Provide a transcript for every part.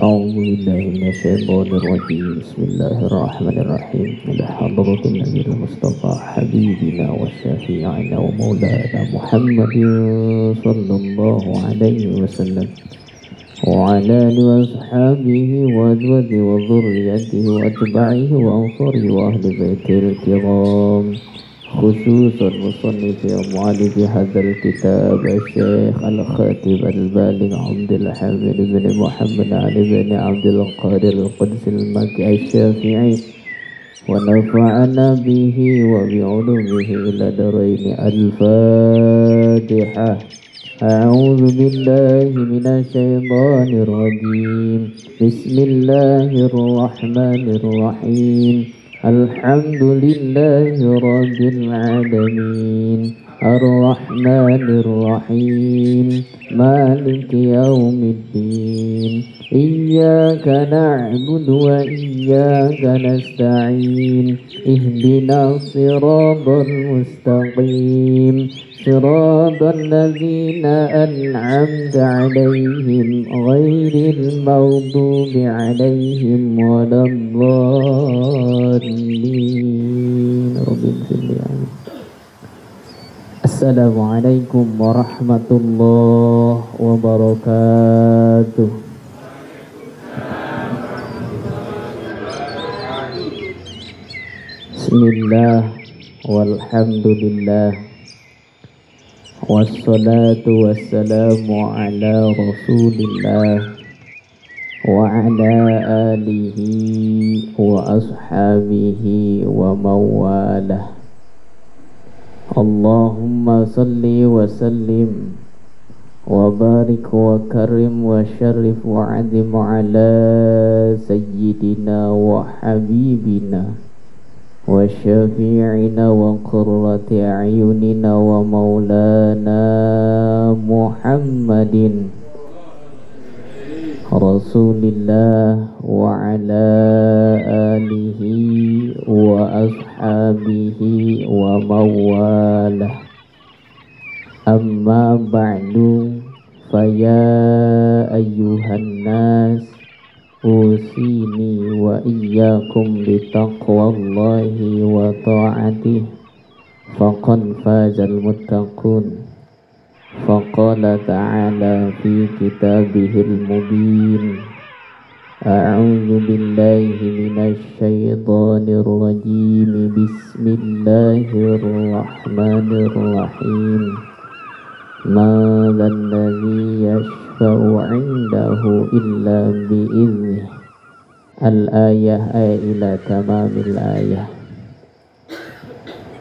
أعوذ بالله من الشيطان الرجيم بسم الله الرحمن الرحيم إلى حضرة النبي المصطفى حبيبنا وشفيعنا ومولانا محمد صلى الله عليه وسلم وعلى آله وأصحابه وأزواجه وذريته وأتباعه وأنصاره وأهل بيته الكرام خصوصا مصنف ومؤلف هذا الكتاب الشيخ الخاتم البالغ عبد الحميد بن محمد علي بن عبد القادر القدس المكي الشافعي ونفعنا به وبعلومه إلى دارين. الفاتحة. أعوذ بالله من الشيطان الرجيم بسم الله الرحمن الرحيم الحمد لله رب العالمين الرحمن الرحيم مالك يوم الدين إياك نعبد وإياك نستعين اهدنا الصراط المستقيم صراط الذين أنعمت عليهم غير المغضوب عليهم ولا الضالين. Assalamualaikum warahmatullahi wabarakatuh. Bismillah walhamdulillah wassalatu wassalamu ala rasulillah wa ala alihi wa ashabihi wa mawalah. Allahumma salli wa sallim wa barik wa karim wa syarif wa adim ala sayyidina wa habibina wa syafi'ina wa qurrati a'yunina wa maulana Muhammadin Rasulillah wa ala alihi wa ashabihi wa mawalah. Amma ba'du faya ayyuhan nas usini wa iyyakum bitaqwallahi wa ta'atih faqad fazal muttaqun. Faqala ta'ala fi kitabihil mubin a'udzu billahi minasy syaithanir rajim bismillahirrahmanirrahim ma dzalladzi yashfa'u 'indahu illa bi'idznih. Al-ayah ila tamamil ayah.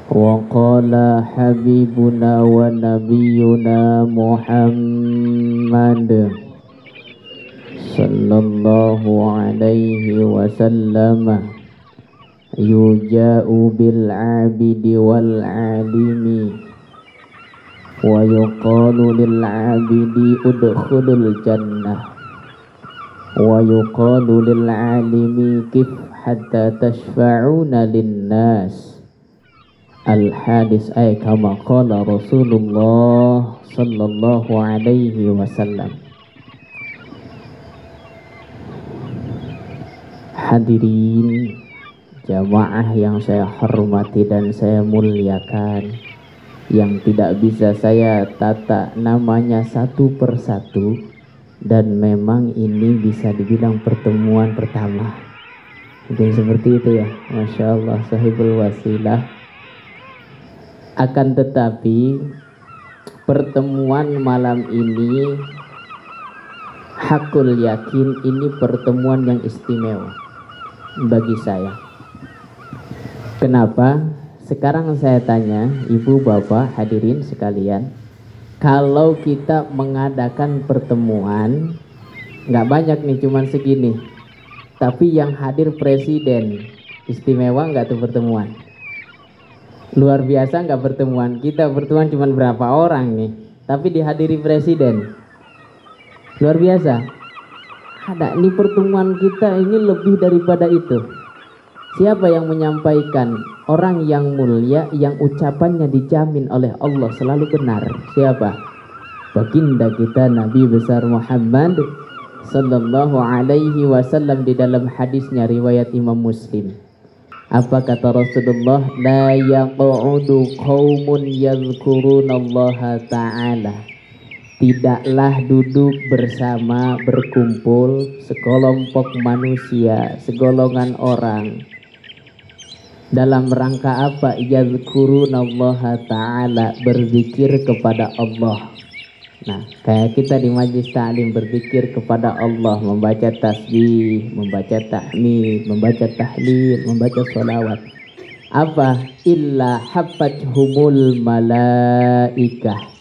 Wa qala habibuna wa nabiyuna Muhammad sallallahu alaihi wasallam yuja'u bil 'abidi wal 'alimi wa yuqalu lil 'abidi udkhulul jannah wa yuqalu lil 'alimi kif hatta tashfa'una lin nas. Al-hadis ay kama qala Rasulullah sallallahu alaihi wasallam. Hadirin jamaah yang saya hormati dan saya muliakan, yang tidak bisa saya tata namanya satu persatu, dan memang ini bisa dibilang pertemuan pertama. Mungkin seperti itu ya, Masya Allah, sahibul wasilah. Akan tetapi pertemuan malam ini hakul yakin ini pertemuan yang istimewa bagi saya. Kenapa? Sekarang saya tanya ibu bapak hadirin sekalian, kalau kita mengadakan pertemuan, nggak banyak nih, cuman segini, tapi yang hadir presiden, istimewa nggak tuh pertemuan? Luar biasa nggak pertemuan? Kita pertemuan cuma berapa orang nih, tapi dihadiri presiden. Luar biasa. Ada, ini pertemuan kita ini lebih daripada itu. Siapa yang menyampaikan? Orang yang mulia, yang ucapannya dijamin oleh Allah selalu benar. Siapa? Baginda kita Nabi besar Muhammad sallallahu alaihi wasallam di dalam hadisnya riwayat Imam Muslim. Apa kata Rasulullah? La yaq'udu qaumun yadhkurunallaha ta'ala. Tidaklah duduk bersama berkumpul sekelompok manusia, segolongan orang dalam rangka apa? Yadhkurunallaha ta'ala, berzikir kepada Allah. Nah, kayak kita di majlis ta'lim berzikir kepada Allah, membaca tasbih, membaca tahmid, membaca tahlil, membaca sholawat. Apa? Illa hafathumul malaikah.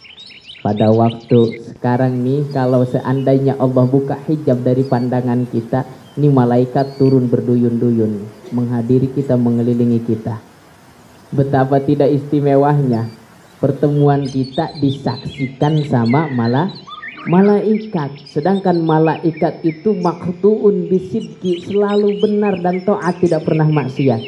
Pada waktu sekarang nih, kalau seandainya Allah buka hijab dari pandangan kita, ini malaikat turun berduyun-duyun menghadiri kita, mengelilingi kita. Betapa tidak istimewanya pertemuan kita disaksikan sama malaikat. Sedangkan malaikat itu maqtu'un bisidqi, selalu benar dan taat, tidak pernah maksiat.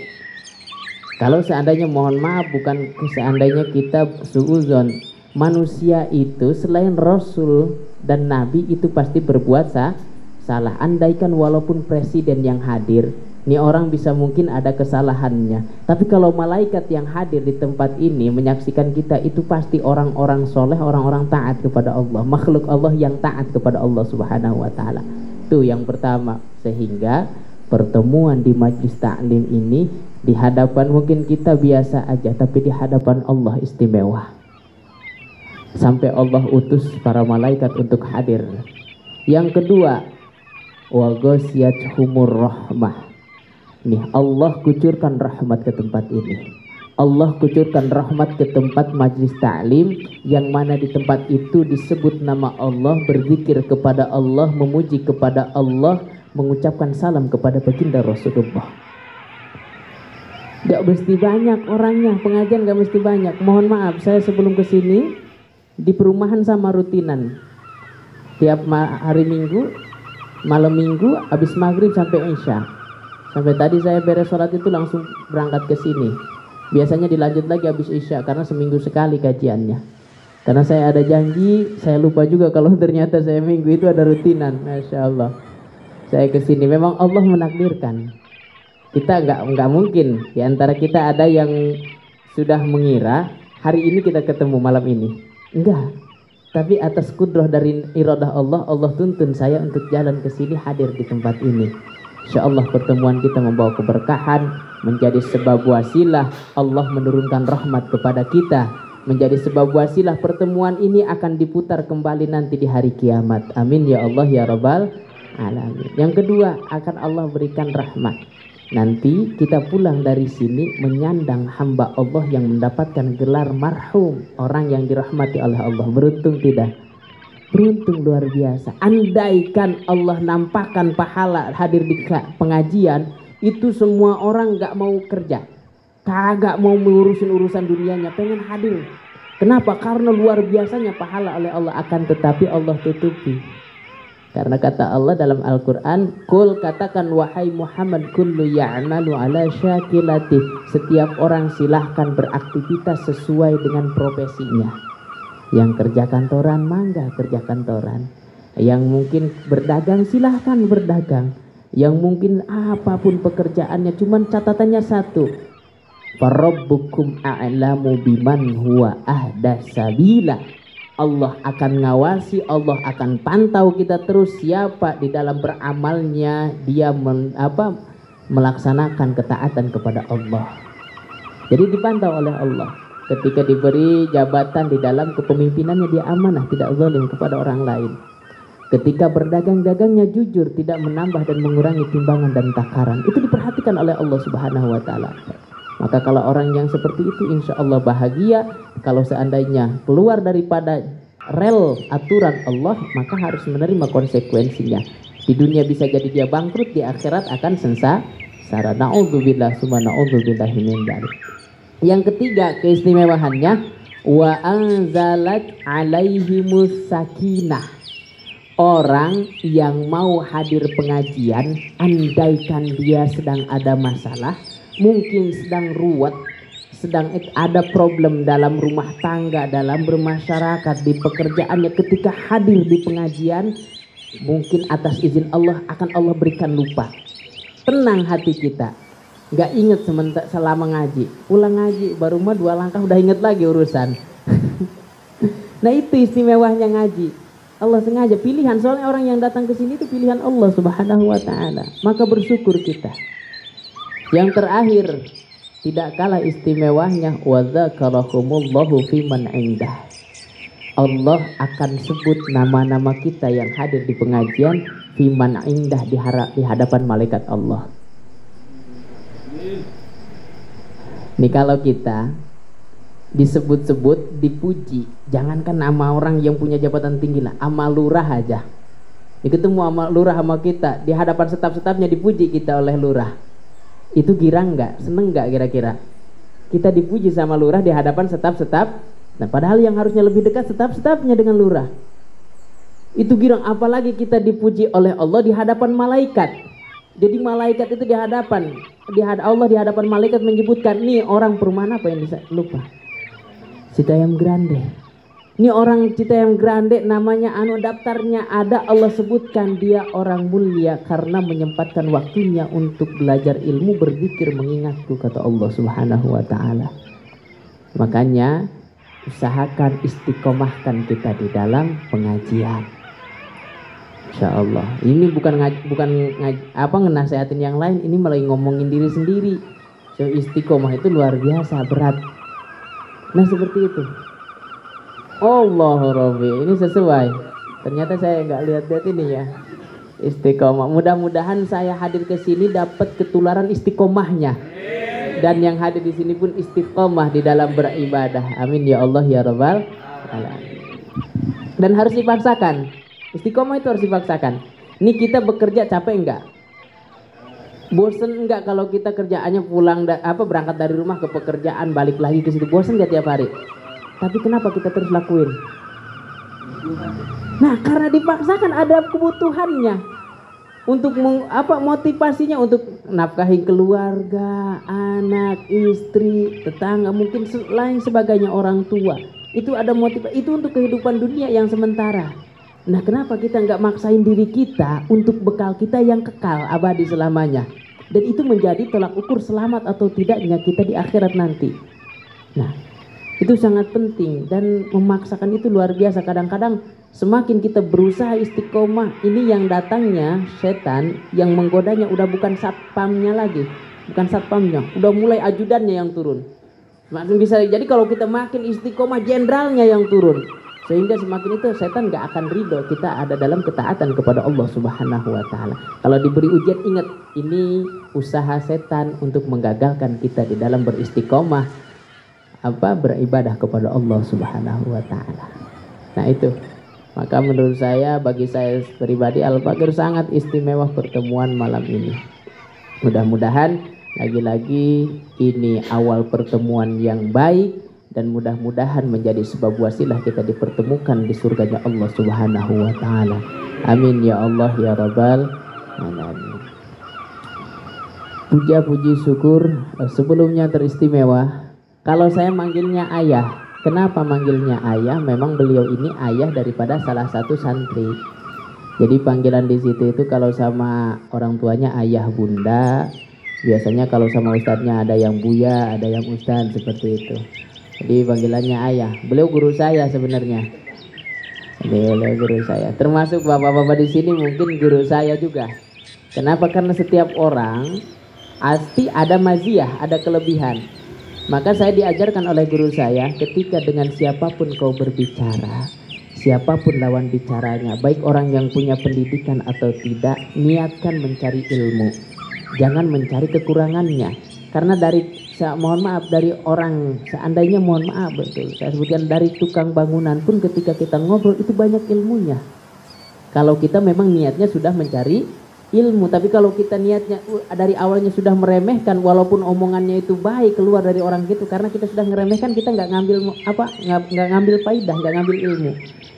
Kalau seandainya, mohon maaf, bukan seandainya kita suuzon, manusia itu selain Rasul dan Nabi itu pasti berbuat salah. Andaikan walaupun presiden yang hadir, ini orang bisa mungkin ada kesalahannya, tapi kalau malaikat yang hadir di tempat ini menyaksikan kita, itu pasti orang-orang soleh, orang-orang taat kepada Allah, makhluk Allah yang taat kepada Allah subhanahu wa ta'ala. Itu yang pertama. Sehingga pertemuan di majlis ta'lim ini, di hadapan mungkin kita biasa aja, tapi di hadapan Allah istimewa. Sampai Allah utus para malaikat untuk hadir. Yang kedua, wa ghasyiyatuhumur rahmah. Nih, Allah kucurkan rahmat ke tempat ini. Allah kucurkan rahmat ke tempat majlis ta'lim, yang mana di tempat itu disebut nama Allah, berzikir kepada Allah, memuji kepada Allah, mengucapkan salam kepada baginda Rasulullah. Gak mesti banyak orangnya, pengajian gak mesti banyak. Mohon maaf, saya sebelum kesini di perumahan sama rutinan. Tiap hari Minggu, malam Minggu, habis maghrib sampai Isya. Sampai tadi saya beres sholat itu langsung berangkat ke sini. Biasanya dilanjut lagi habis Isya, karena seminggu sekali kajiannya. Karena saya ada janji, saya lupa juga kalau ternyata saya minggu itu ada rutinan. Masya Allah, saya ke sini. Memang Allah menakdirkan. Kita nggak mungkin. Di antara kita ada yang sudah mengira hari ini kita ketemu malam ini. Enggak. Tapi atas kudrah dari iradah Allah, Allah tuntun saya untuk jalan ke sini, hadir di tempat ini. InsyaAllah pertemuan kita membawa keberkahan, menjadi sebab wasilah Allah menurunkan rahmat kepada kita, menjadi sebab wasilah pertemuan ini akan diputar kembali nanti di hari kiamat. Amin ya Allah ya Rabbal alamin. Yang kedua, akan Allah berikan rahmat. Nanti kita pulang dari sini menyandang hamba Allah yang mendapatkan gelar marhum, orang yang dirahmati oleh Allah. Beruntung tidak? Beruntung luar biasa. Andaikan Allah nampakkan pahala hadir di pengajian, itu semua orang gak mau kerja, kagak mau mengurusin urusan dunianya, pengen hadir. Kenapa? Karena luar biasanya pahala oleh Allah, akan tetapi Allah tutupi. Karena kata Allah dalam Al-Quran, Qul, katakan wahai Muhammad, kullu ya'malu ala syakilati, setiap orang silahkan beraktivitas sesuai dengan profesinya. Yang kerja kantoran, mangga kerja kantoran. Yang mungkin berdagang, silahkan berdagang. Yang mungkin apapun pekerjaannya, cuman catatannya satu, farabbukum a'lamu biman huwa ahda sabila. Allah akan ngawasi, Allah akan pantau kita terus, siapa di dalam beramalnya dia melaksanakan ketaatan kepada Allah. Jadi dipantau oleh Allah. Ketika diberi jabatan di dalam kepemimpinannya, dia amanah, tidak zalim kepada orang lain. Ketika berdagang-dagangnya jujur, tidak menambah dan mengurangi timbangan dan takaran. Itu diperhatikan oleh Allah Subhanahu wa ta'ala. Maka kalau orang yang seperti itu, insya Allah bahagia. Kalau seandainya keluar daripada rel aturan Allah, maka harus menerima konsekuensinya. Di dunia bisa jadi dia bangkrut, di akhirat akan sengsara. Na'udzubillah summa na'udzubillahi min dzalik. Yang ketiga keistimewaannya, wa anzalat alaihimus sakinah. Orang yang mau hadir pengajian, andaikan dia sedang ada masalah, mungkin sedang ruwet, sedang ada problem dalam rumah tangga, dalam bermasyarakat, di pekerjaannya, ketika hadir di pengajian, Mungkin atas izin Allah akan Allah berikan lupa. Tenang hati kita, nggak inget selama ngaji. Pulang ngaji baru mah 2 langkah udah inget lagi urusan. Nah itu istimewanya ngaji. Allah sengaja pilihan, soalnya orang yang datang ke sini itu pilihan Allah Subhanahu wa taala. Maka bersyukur kita. Yang terakhir, tidak kalah istimewanya, wa dzakarakumullahu fi man indah. Allah akan sebut nama-nama kita yang hadir di pengajian fi man indah, di hadapan malaikat Allah. Nih kalau kita disebut-sebut, dipuji, jangankan nama orang yang punya jabatan tinggi lah, sama lurah aja. Ketemu sama lurah sama kita, di hadapan staf-stafnya dipuji kita oleh lurah. Itu girang nggak? Seneng nggak kira-kira? Kita dipuji sama lurah di hadapan staf-staf. Nah padahal yang harusnya lebih dekat staf-stafnya dengan lurah. Itu girang, apalagi kita dipuji oleh Allah di hadapan malaikat. Jadi malaikat itu di hadapan Allah, di hadapan malaikat menyebutkan, nih orang perumahan apa yang bisa lupa? Citayam Grande. Ini orang Citayam Grande namanya daftarnya ada, Allah sebutkan dia orang mulia karena menyempatkan waktunya untuk belajar ilmu, berzikir, mengingatku, kata Allah Subhanahu wa taala. Makanya usahakan istiqomahkan kita di dalam pengajian. Insyaallah. Ini bukan ngenasihatin yang lain, ini malah ngomongin diri sendiri. So istiqomah itu luar biasa berat. Nah seperti itu. Allahu Rabbi, ini sesuai. Ternyata saya nggak lihat ini ya. Istiqomah. Mudah-mudahan saya hadir ke sini dapat ketularan istiqomahnya. Dan yang hadir di sini pun istiqomah di dalam beribadah. Amin ya Allah ya Rabbal alamin. Dan harus dipaksakan. Istiqomah itu harus dipaksakan. Ini kita bekerja capek enggak? Bosen enggak kalau kita kerjaannya pulang berangkat dari rumah ke pekerjaan, balik lagi ke situ, bosen enggak tiap hari? Tapi kenapa kita terus lakuin? Nah, karena dipaksakan, ada kebutuhannya. Untuk motivasinya untuk nafkahi keluarga, anak, istri, tetangga, mungkin lain sebagainya, orang tua. Itu ada motivasi, itu untuk kehidupan dunia yang sementara. Nah, kenapa kita nggak maksain diri kita untuk bekal kita yang kekal abadi selamanya? Dan itu menjadi tolak ukur selamat atau tidaknya kita di akhirat nanti. Nah, itu sangat penting dan memaksakan itu luar biasa. Kadang-kadang semakin kita berusaha istiqomah, ini yang datangnya setan yang menggodanya udah bukan satpamnya lagi, bukan satpamnya, udah mulai ajudannya yang turun. Makin bisa jadi kalau kita makin istiqomah, jenderalnya yang turun. Sehingga semakin itu setan gak akan ridho kita ada dalam ketaatan kepada Allah Subhanahu wa taala. Kalau diberi ujian, ingat ini usaha setan untuk menggagalkan kita di dalam beristiqomah beribadah kepada Allah Subhanahu wa taala. Nah itu. Maka menurut saya, bagi saya pribadi, Al-Fakir sangat istimewa pertemuan malam ini. Mudah-mudahan lagi-lagi ini awal pertemuan yang baik. Dan mudah-mudahan menjadi sebab wasilah kita dipertemukan di surganya Allah Subhanahu wa taala. Amin ya Allah ya Rabbal alamin. Puja-puji syukur sebelumnya teristimewa. Kalau saya manggilnya ayah, kenapa manggilnya ayah? Memang beliau ini ayah daripada salah satu santri. Jadi panggilan di situ itu kalau sama orang tuanya ayah bunda. Biasanya kalau sama ustadznya ada yang buya, ada yang ustadz, seperti itu. Jadi panggilannya ayah. Beliau guru saya sebenarnya. Beliau guru saya. Termasuk bapak-bapak di sini mungkin guru saya juga. Kenapa? Karena setiap orang pasti ada maziyah, ada kelebihan. Maka saya diajarkan oleh guru saya, ketika dengan siapapun kau berbicara, siapapun lawan bicaranya, baik orang yang punya pendidikan atau tidak, niatkan mencari ilmu. Jangan mencari kekurangannya. Karena mohon maaf, dari orang, seandainya mohon maaf betul, saya sebutkan dari tukang bangunan pun ketika kita ngobrol itu banyak ilmunya. Kalau kita memang niatnya sudah mencari ilmu, tapi kalau kita niatnya dari awalnya sudah meremehkan, walaupun omongannya itu baik keluar dari orang gitu, karena kita sudah ngeremehkan, kita nggak ngambil faidah, nggak ngambil ilmu.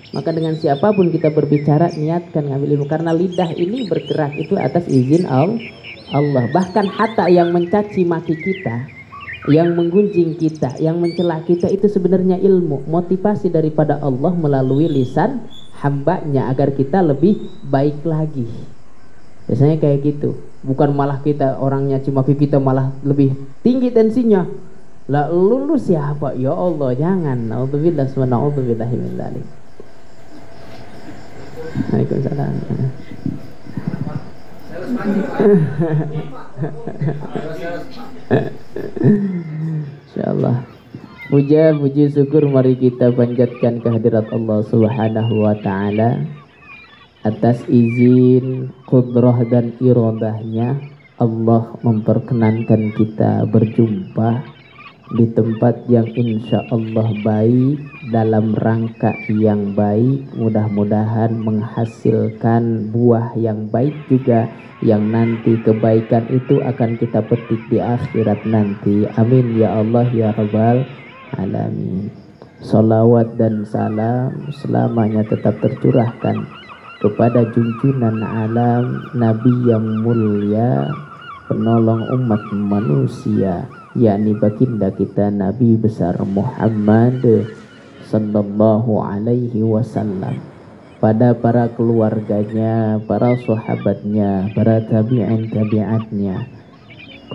Maka dengan siapapun kita berbicara, niatkan ngambil ilmu, karena lidah ini bergerak itu atas izin Allah. Bahkan hatta yang mencaci maki kita, yang menggunjing kita, yang mencela kita, itu sebenarnya ilmu, motivasi daripada Allah melalui lisan hambanya agar kita lebih baik lagi. Biasanya kayak gitu. Bukan malah kita orangnya cuma kita malah lebih tinggi tensinya. Lah lu siapa? Ya Allah, jangan. Nauzubillah wa na'udzubillahi min dzalik. Waalaikumsalam. Insyaallah. Puja puji syukur mari kita panjatkan kehadirat Allah Subhanahu wa taala atas izin, qudrah dan iradahnya Allah memperkenankan kita berjumpa di tempat yang insya Allah baik, dalam rangka yang baik, mudah-mudahan menghasilkan buah yang baik juga, yang nanti kebaikan itu akan kita petik di akhirat nanti. Amin ya Allah ya Rabbal Alamin. Salawat dan salam selamanya tetap tercurahkan kepada junjungan alam, Nabi yang mulia, penolong umat manusia, yakni baginda kita Nabi besar Muhammad sallallahu alaihi wasallam, pada para keluarganya, para sahabatnya, para tabi'in-tabi'atnya,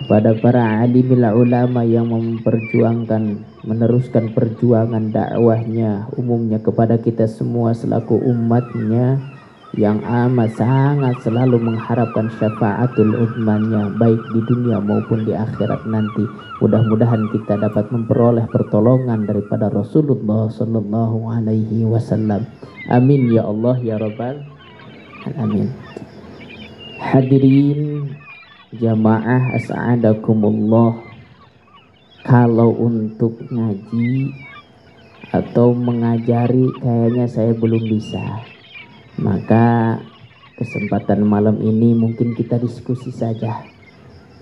kepada para alimil ulama yang memperjuangkan, meneruskan perjuangan dakwahnya, umumnya kepada kita semua selaku umatnya yang amat sangat selalu mengharapkan syafaatul uthmannya baik di dunia maupun di akhirat nanti. Mudah-mudahan kita dapat memperoleh pertolongan daripada Rasulullah sallallahu alaihi wasallam. Amin ya Allah ya Rabbal Alamin. Hadirin jamaah as'adakumullah, kalau untuk ngaji atau mengajari kayaknya saya belum bisa. Maka kesempatan malam ini mungkin kita diskusi saja.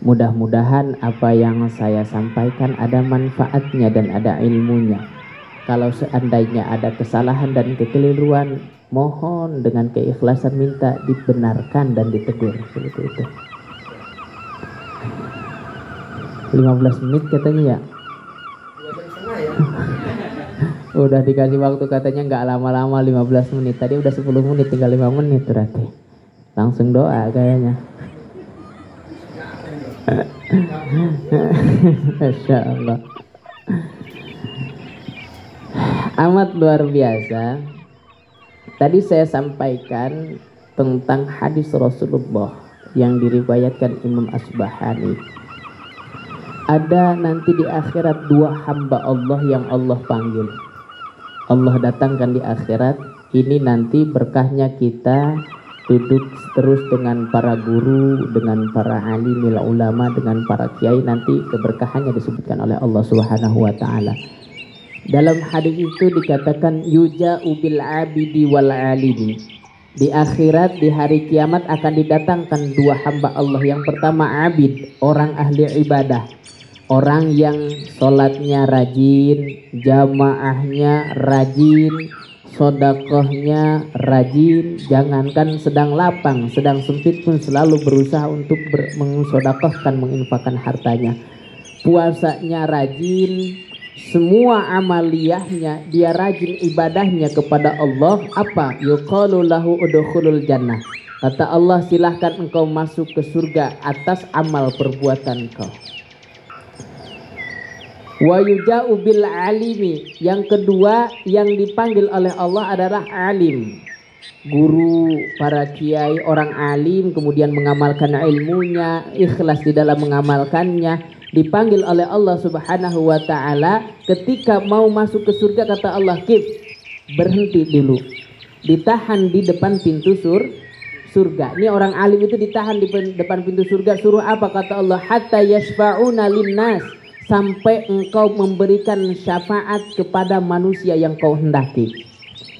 Mudah-mudahan apa yang saya sampaikan ada manfaatnya dan ada ilmunya. Kalau seandainya ada kesalahan dan kekeliruan, mohon dengan keikhlasan minta dibenarkan dan ditegur. Seperti itu. 15 menit katanya ya. Udah dikasih waktu katanya nggak lama-lama 15 menit. Tadi udah 10 menit, tinggal 5 menit berarti. Langsung doa kayaknya. Masya Allah. Amat luar biasa. Tadi saya sampaikan tentang hadis Rasulullah yang diriwayatkan Imam Asbahani. Ada nanti di akhirat dua hamba Allah yang Allah panggil. Allah datangkan di akhirat. Ini nanti berkahnya kita duduk terus dengan para guru, dengan para alimil ulama, dengan para kiai. Nanti keberkahannya disebutkan oleh Allah Subhanahu wa taala. Dalam hadis itu dikatakan yuja'u bil abidi wal alimi. Di akhirat, di hari kiamat akan didatangkan dua hamba Allah. Yang pertama abid, orang ahli ibadah, orang yang sholatnya rajin, jamaahnya rajin, sodakohnya rajin. Jangankan sedang lapang, sedang sempit pun selalu berusaha untuk mensodakohkan, menginfakkan hartanya. Puasanya rajin, semua amaliyahnya dia rajin, ibadahnya kepada Allah. Apa? Yuqalu lahu udkhulul jannah. Kata Allah, silahkan engkau masuk ke surga atas amal perbuatan kau. Wa yuja'u bil alimi. Yang kedua yang dipanggil oleh Allah adalah alim, guru, para kiai, orang alim, kemudian mengamalkan ilmunya, ikhlas di dalam mengamalkannya. Dipanggil oleh Allah Subhanahu wa taala ketika mau masuk ke surga. Kata Allah, "Kif, berhenti dulu." Ditahan di depan pintu surga. Ini orang alim itu ditahan di depan pintu surga. Suruh apa? Kata Allah, "Hatta yashfa'una linnas." Sampai engkau memberikan syafaat kepada manusia yang kau hendaki.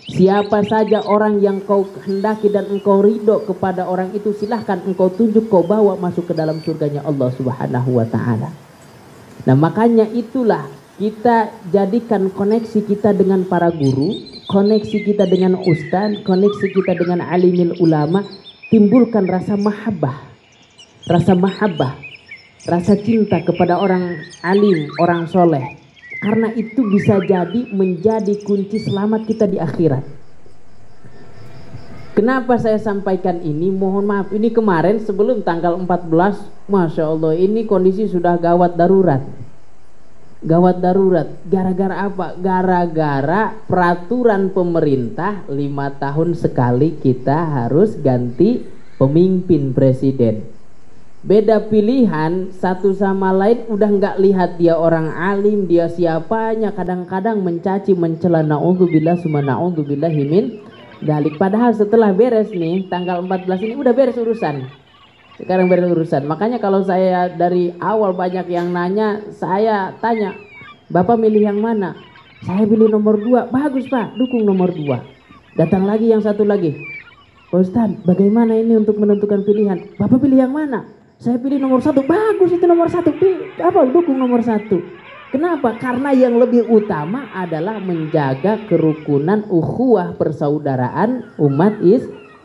Siapa saja orang yang kau hendaki dan engkau ridho kepada orang itu, silahkan engkau tunjuk, kau bawa masuk ke dalam surganya Allah Subhanahu wa ta'ala. Nah makanya itulah kita jadikan koneksi kita dengan para guru, koneksi kita dengan ustaz, koneksi kita dengan alimil ulama. Timbulkan rasa mahabbah, rasa cinta kepada orang alim, orang soleh. Karena itu bisa jadi menjadi kunci selamat kita di akhirat. Kenapa saya sampaikan ini? Mohon maaf, ini kemarin sebelum tanggal 14, Masya Allah, ini kondisi sudah gawat darurat. Gawat darurat. Gara-gara apa? Gara-gara peraturan pemerintah 5 tahun sekali kita harus ganti pemimpin presiden. Beda pilihan, satu sama lain udah nggak lihat dia orang alim, dia siapanya, kadang-kadang mencaci, mencela, naudzubillah summa naudzubillahi min dalik. Padahal setelah beres nih tanggal 14 ini udah beres urusan. Sekarang beres urusan. Makanya kalau saya dari awal banyak yang nanya, saya tanya, Bapak milih yang mana? Saya pilih nomor 2. Bagus Pak, dukung nomor 2. Datang lagi yang satu lagi, Pak Ustadz, bagaimana ini untuk menentukan pilihan? Bapak pilih yang mana? Saya pilih nomor 1. Bagus, itu nomor 1. Dukung nomor 1. Kenapa? Karena yang lebih utama adalah menjaga kerukunan, ukhuwah, persaudaraan umat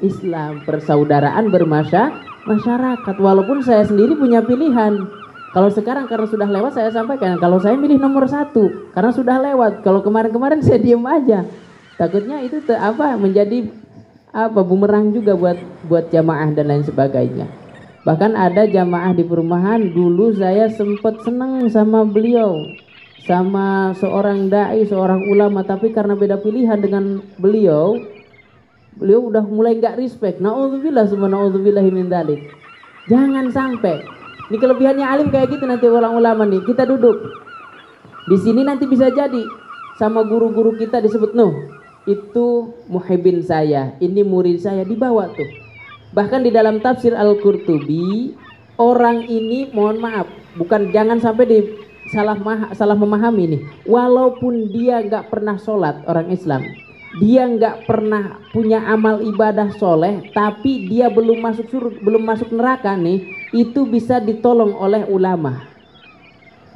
Islam, persaudaraan bermasyarakat. Walaupun saya sendiri punya pilihan. Kalau sekarang karena sudah lewat, saya sampaikan, kalau saya milih nomor 1 karena sudah lewat. Kalau kemarin-kemarin saya diem aja. Takutnya itu menjadi bumerang juga buat jamaah dan lain sebagainya. Bahkan ada jamaah di perumahan, dulu saya sempat senang sama beliau, sama seorang dai, seorang ulama, tapi karena beda pilihan dengan beliau udah mulai nggak respect. Naudzubillah summa naudzubillahi min dzalik. Jangan sampai. Ini kelebihannya alim kayak gitu nanti orang ulama nih. Kita duduk di sini nanti bisa jadi sama guru-guru kita disebut itu muhibbin saya, ini murid saya, dibawa tuh. Bahkan di dalam tafsir Al-Qurtubi, orang ini mohon maaf, jangan sampai salah memahami nih. Walaupun dia nggak pernah sholat, orang Islam, dia nggak pernah punya amal ibadah soleh, tapi dia belum masuk neraka nih, itu bisa ditolong oleh ulama.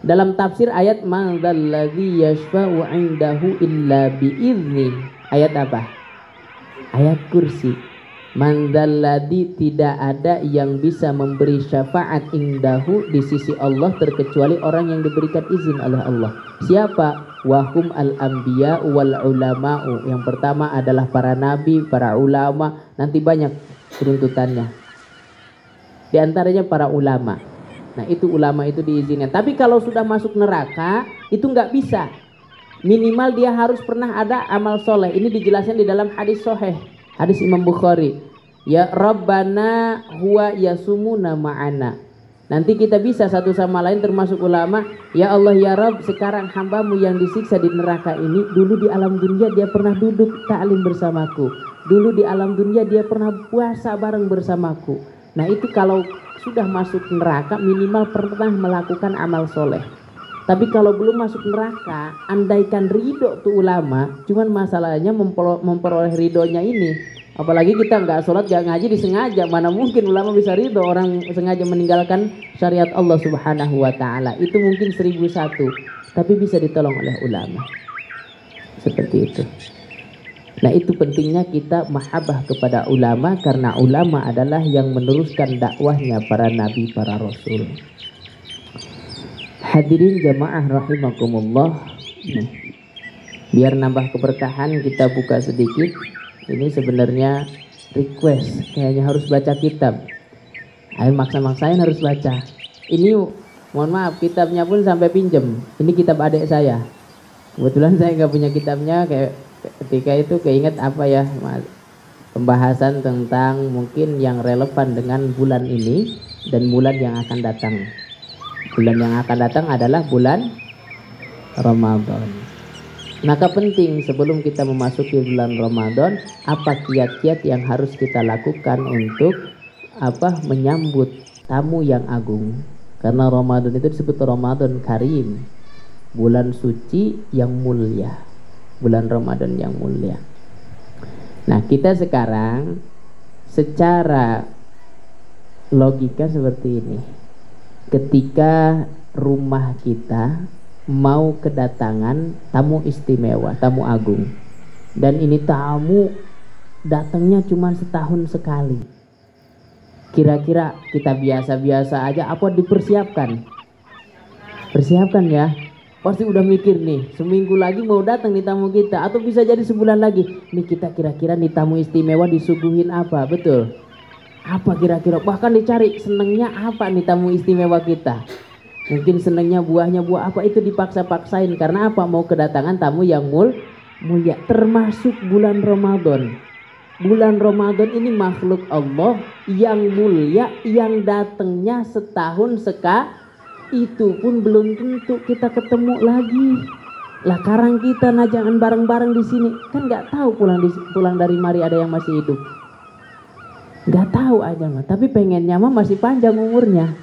Dalam tafsir ayat man dzalladzi yashfa'u 'indahu illa bi'izni. Ayat apa? Ayat kursi. Man dzalladzi, tidak ada yang bisa memberi syafaat indahu, di sisi Allah, terkecuali orang yang diberikan izin oleh Allah. Siapa? Wahum al-anbiya wal ulama'u. Yang pertama adalah para nabi, para ulama. Nanti banyak runtutannya. Di antaranya para ulama. Nah itu ulama itu diizinkan. Tapi kalau sudah masuk neraka itu nggak bisa. Minimal dia harus pernah ada amal soleh. Ini dijelaskan di dalam hadis sahih, hadis Imam Bukhari. Ya Rabbana huwa yasumuna ma'ana. Nanti kita bisa satu sama lain termasuk ulama. Ya Allah ya Rabb, sekarang hambamu yang disiksa di neraka ini, dulu di alam dunia dia pernah duduk ta'lim bersamaku. Dulu di alam dunia dia pernah puasa bareng bersamaku. Nah itu kalau sudah masuk neraka minimal pernah melakukan amal soleh. Tapi kalau belum masuk neraka, andaikan ridho tuh ulama, cuman masalahnya memperoleh ridhonya ini. Apalagi kita nggak sholat, nggak ngaji, disengaja. Mana mungkin ulama bisa ridho orang sengaja meninggalkan syariat Allah Subhanahu wa Ta'ala. Itu mungkin 1001, tapi bisa ditolong oleh ulama. Seperti itu. Nah itu pentingnya kita mahabbah kepada ulama, karena ulama adalah yang meneruskan dakwahnya para nabi, para rasul. Hadirin jamaah rahimakumullah. Biar nambah keberkahan kita buka sedikit. Ini sebenarnya request, kayaknya harus baca kitab. Ayo maksa-maksain harus baca. Ini mohon maaf, kitabnya pun sampai pinjem. Ini kitab adik saya. Kebetulan saya nggak punya kitabnya. Kayak ketika itu keinget pembahasan tentang mungkin yang relevan dengan bulan ini dan bulan yang akan datang. Bulan yang akan datang adalah bulan Ramadan. Maka penting sebelum kita memasuki bulan Ramadan, apa kiat-kiat yang harus kita lakukan untuk menyambut tamu yang agung. Karena Ramadan itu disebut Ramadan Karim, bulan suci yang mulia, bulan Ramadan yang mulia. Nah kita sekarang secara logika seperti ini. Ketika rumah kita mau kedatangan tamu istimewa, tamu agung, dan ini tamu datangnya cuma setahun sekali, kira-kira kita biasa-biasa aja apa dipersiapkan? Persiapkan ya. pasti udah mikir nih, seminggu lagi mau datang nih tamu kita, atau bisa jadi sebulan lagi. Nih kita kira-kira nih tamu istimewa disuguhin apa, betul? Apa kira-kira? Bahkan dicari senengnya apa nih tamu istimewa kita. Mungkin senengnya buahnya buah apa, itu dipaksa-paksain. Karena apa? Mau kedatangan tamu yang mulia. Termasuk bulan Ramadan. Bulan Ramadan ini makhluk Allah yang mulia, yang datangnya setahun sekali. Itu pun belum tentu kita ketemu lagi. Lah karang kita nah jangan bareng-bareng di sini, kan nggak tahu pulang dari mari ada yang masih hidup, nggak tahu aja mah. Tapi pengennya mah masih panjang umurnya.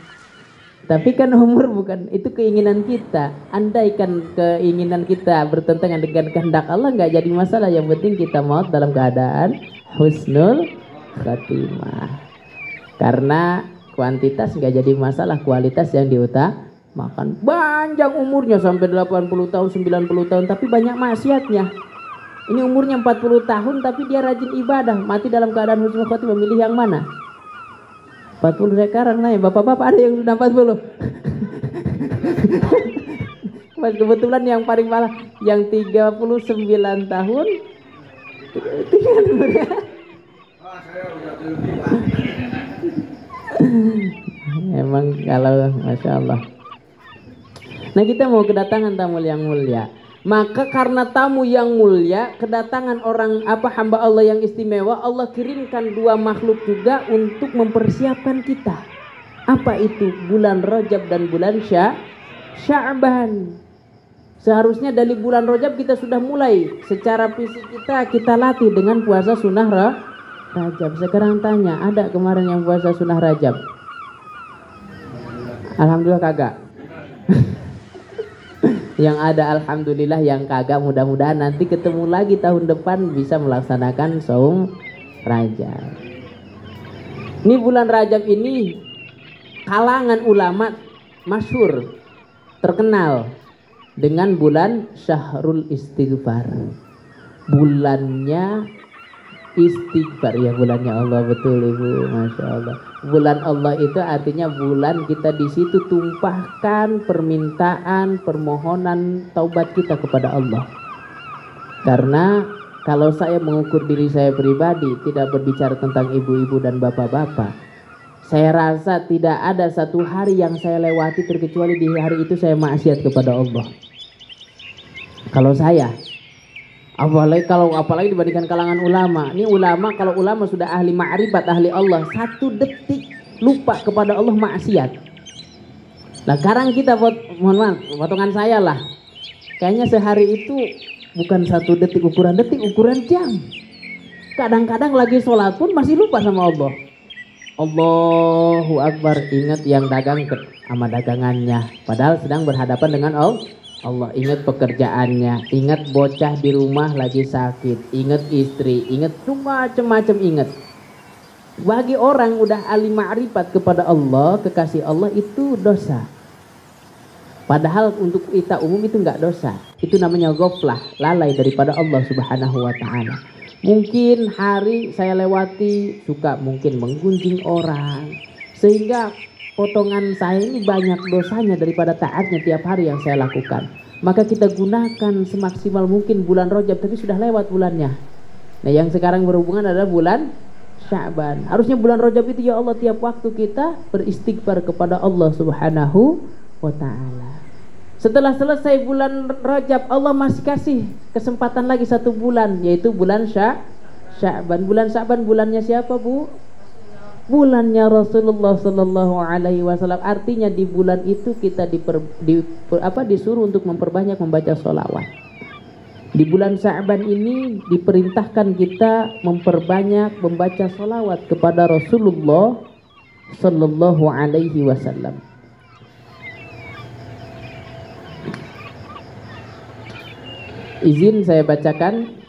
Tapi kan umur bukan itu keinginan kita. Andaikan keinginan kita bertentangan dengan kehendak Allah, nggak jadi masalah. Yang penting kita maut dalam keadaan husnul khatimah. Karena kuantitas nggak jadi masalah, kualitas yang diutamakan. Panjang umurnya sampai 80 tahun, 90 tahun, tapi banyak maksiatnya. Ini umurnya 40 tahun tapi dia rajin ibadah, mati dalam keadaan husnul khotimah. Memilih yang mana? 40 sekarang nanya, bapak-bapak ada yang sudah 40. Mas kebetulan yang paling malah yang 39 tahun. Emang kalau Masya Allah. Nah kita mau kedatangan tamu yang mulia. Maka karena tamu yang mulia, kedatangan orang hamba Allah yang istimewa, Allah kirimkan dua makhluk juga untuk mempersiapkan kita. Apa itu? Bulan Rajab dan bulan Sya'ban. Seharusnya dari bulan Rajab kita sudah mulai secara fisik kita latih dengan puasa sunnah Rajab. Sekarang tanya, ada kemarin yang puasa sunnah Rajab? Alhamdulillah kagak. Yang ada alhamdulillah, yang kagak mudah-mudahan nanti ketemu lagi tahun depan bisa melaksanakan saum Rajab. Ini bulan Rajab ini kalangan ulama masyhur terkenal dengan bulan Syahrul Istighfar. Bulannya istighfar, ya bulannya Allah, betul Ibu, Masya Allah. Bulan Allah itu artinya bulan kita di situ tumpahkan permintaan, permohonan, taubat kita kepada Allah. Karena kalau saya mengukur diri saya pribadi, tidak berbicara tentang ibu-ibu dan bapak-bapak, saya rasa tidak ada satu hari yang saya lewati terkecuali di hari itu saya maksiat kepada Allah. Kalau saya, apalagi dibandingkan kalangan ulama. Ini ulama, kalau ulama sudah ahli ma'rifat, ahli Allah, satu detik lupa kepada Allah maksiat. Nah sekarang kita mohon maaf, potongan saya lah, kayaknya sehari itu bukan satu detik, ukuran jam. Kadang-kadang lagi sholat pun masih lupa sama Allah. Allahu Akbar, ingat yang dagang sama dagangannya, padahal sedang berhadapan dengan Allah. Ingat pekerjaannya, ingat bocah di rumah lagi sakit, ingat istri, ingat macam-macam, ingat. Bagi orang udah ahli ma'rifat kepada Allah, kekasih Allah, itu dosa. Padahal untuk kita umum itu nggak dosa. Itu namanya ghaflah, lalai daripada Allah Subhanahu wa ta'ala. Mungkin hari saya lewati suka mungkin menggunjing orang, sehingga potongan saya ini banyak dosanya daripada taatnya tiap hari yang saya lakukan. Maka kita gunakan semaksimal mungkin bulan Rajab, tapi sudah lewat bulannya. Nah yang sekarang berhubungan adalah bulan Sya'ban. Harusnya bulan Rajab itu ya Allah tiap waktu kita beristighfar kepada Allah Subhanahu wa ta'ala. Setelah selesai bulan Rajab, Allah masih kasih kesempatan lagi satu bulan, yaitu bulan Sya'ban. Bulan Sya'ban bulannya siapa, Bu? Bulannya Rasulullah Sallallahu Alaihi Wasallam. Artinya di bulan itu kita disuruh untuk memperbanyak membaca sholawat. Di bulan Sya'ban ini diperintahkan kita memperbanyak membaca sholawat kepada Rasulullah Sallallahu Alaihi Wasallam. Izin saya bacakan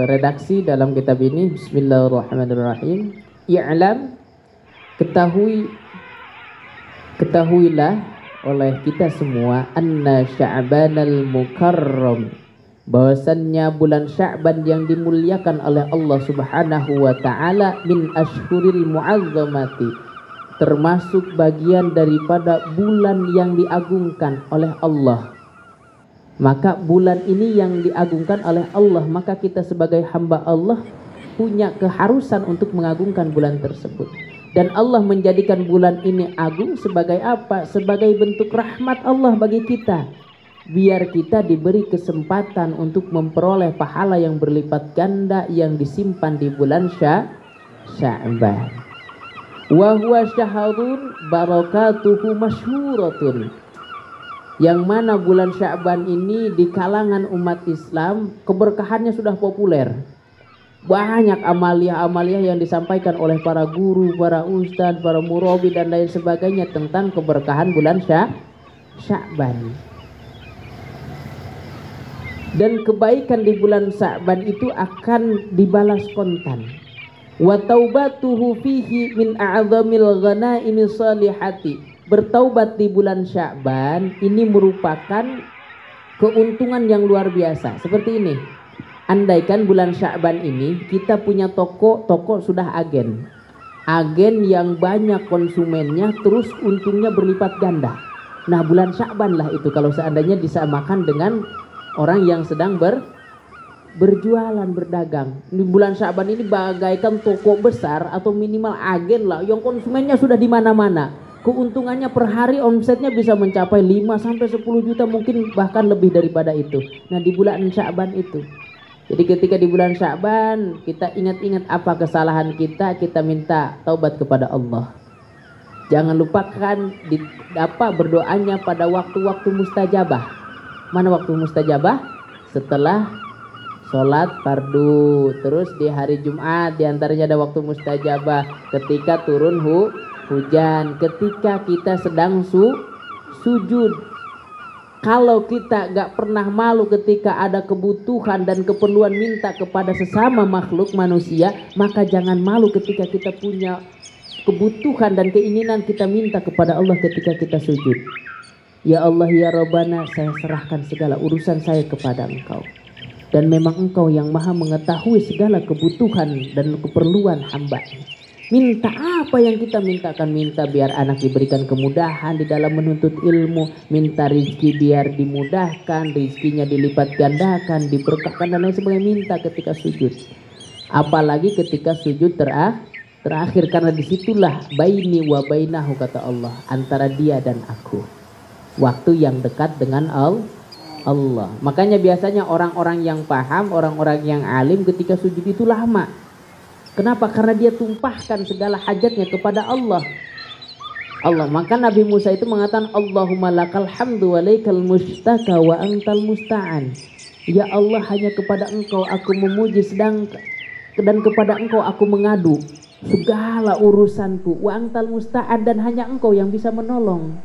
redaksi dalam kitab ini. Bismillahirrahmanirrahim. I'lam, ketahuilah oleh kita semua, anna Sya'banal mukarram, bahwasannya bulan Sya'ban yang dimuliakan oleh Allah Subhanahu wa ta'ala, min ashhuril mu'azzamati, termasuk bagian daripada bulan yang diagungkan oleh Allah. Maka bulan ini yang diagungkan oleh Allah, maka kita sebagai hamba Allah punya keharusan untuk mengagungkan bulan tersebut. Dan Allah menjadikan bulan ini agung sebagai apa? Sebagai bentuk rahmat Allah bagi kita, biar kita diberi kesempatan untuk memperoleh pahala yang berlipat ganda yang disimpan di bulan Sya'ban. Wa huwa syahrun barakatuhu masyhuratun, yang mana bulan Sya'ban ini di kalangan umat Islam keberkahannya sudah populer. Banyak amalia-amalia yang disampaikan oleh para guru, para ustadz, para murabi dan lain sebagainya tentang keberkahan bulan Sya'ban. Dan kebaikan di bulan Sya'ban itu akan dibalas spontan. Wa taubatuhu fihi min a'zamil ghanaimi salihati. Bertaubat di bulan Sya'ban ini merupakan keuntungan yang luar biasa. Seperti ini. Andaikan bulan Sya'ban ini kita punya toko sudah agen yang banyak konsumennya, terus untungnya berlipat ganda. Nah, bulan Sya'ban lah itu kalau seandainya disamakan dengan orang yang sedang berjualan, berdagang. Di bulan Sya'ban ini bagaikan toko besar atau minimal agen lah yang konsumennya sudah di mana-mana. Keuntungannya per hari omsetnya bisa mencapai 5-10 juta, mungkin bahkan lebih daripada itu. Nah, di bulan Sya'ban itu. Jadi ketika di bulan Sya'ban kita ingat-ingat apa kesalahan kita minta taubat kepada Allah. Jangan lupakan berdoanya pada waktu-waktu mustajabah. Mana waktu mustajabah? Setelah sholat fardu. Terus di hari Jumat diantaranya ada waktu mustajabah, ketika turun hujan, ketika kita sedang sujud. Kalau kita gak pernah malu ketika ada kebutuhan dan keperluan minta kepada sesama makhluk manusia, maka jangan malu ketika kita punya kebutuhan dan keinginan kita minta kepada Allah ketika kita sujud. Ya Allah ya Rabbana, saya serahkan segala urusan saya kepada Engkau. Dan memang Engkau yang maha mengetahui segala kebutuhan dan keperluan hamba. Minta apa yang kita mintakan. Minta biar anak diberikan kemudahan di dalam menuntut ilmu, minta rizki biar dimudahkan, rizkinya dilipat gandakan, diberkahkan dan lain sebagainya. Minta ketika sujud, apalagi ketika sujud terakhir, karena disitulah baini wa bainahu, kata Allah, antara dia dan aku, waktu yang dekat dengan Allah. Makanya biasanya orang-orang yang paham, orang-orang yang alim ketika sujud itu lama. Kenapa? Karena dia tumpahkan segala hajatnya kepada Allah. Maka Nabi Musa itu mengatakan, Allahumma lakal hamdu wa laikal mustaka wa antal musta'an. Ya Allah, hanya kepada Engkau aku memuji dan kepada Engkau aku mengadu segala urusanku. Wa antal musta'an, dan hanya Engkau yang bisa menolong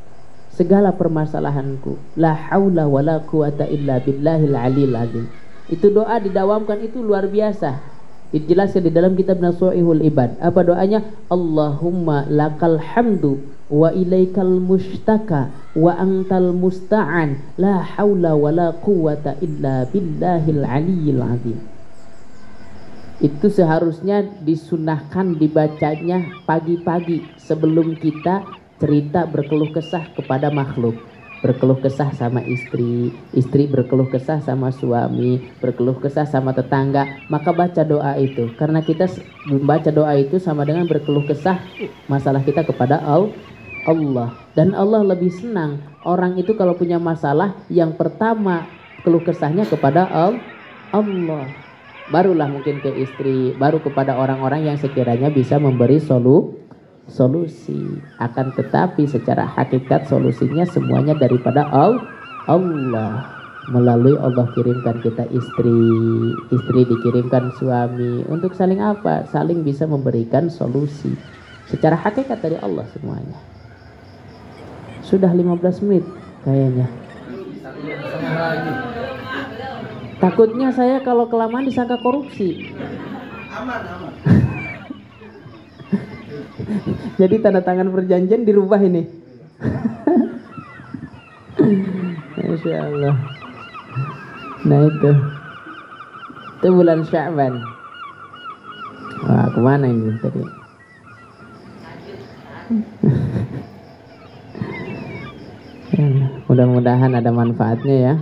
segala permasalahanku. La haula wa la quwata illa billahil aliyil azim. Itu doa didawamkan itu luar biasa. Dijelaskan di dalam kitab Nasuihul Ibad. Apa doanya? Allahumma lakal hamdu wa ilaikal mustaka wa antal musta'an la haula wa la quwata illa billahil aliyil azim. Itu seharusnya disunahkan dibacanya pagi-pagi sebelum kita cerita berkeluh kesah kepada makhluk. Berkeluh kesah sama istri berkeluh kesah sama suami, berkeluh kesah sama tetangga, maka baca doa itu. Karena kita membaca doa itu sama dengan berkeluh kesah masalah kita kepada Allah. Dan Allah lebih senang orang itu kalau punya masalah, yang pertama keluh kesahnya kepada Allah, barulah mungkin ke istri, baru kepada orang-orang yang sekiranya bisa memberi solusi. Akan tetapi secara hakikat solusinya semuanya daripada Allah. Melalui Allah kirimkan kita istri dikirimkan suami, untuk saling apa? Saling bisa memberikan solusi. Secara hakikat dari Allah semuanya. Sudah 15 menit kayaknya. Takutnya saya kalau kelamaan disangka korupsi. Aman. Jadi tanda tangan perjanjian dirubah ini. Masya Allah. Nah itu bulan Sya'ban. Wah, kemana ini tadi? Mudah-mudahan ada manfaatnya ya.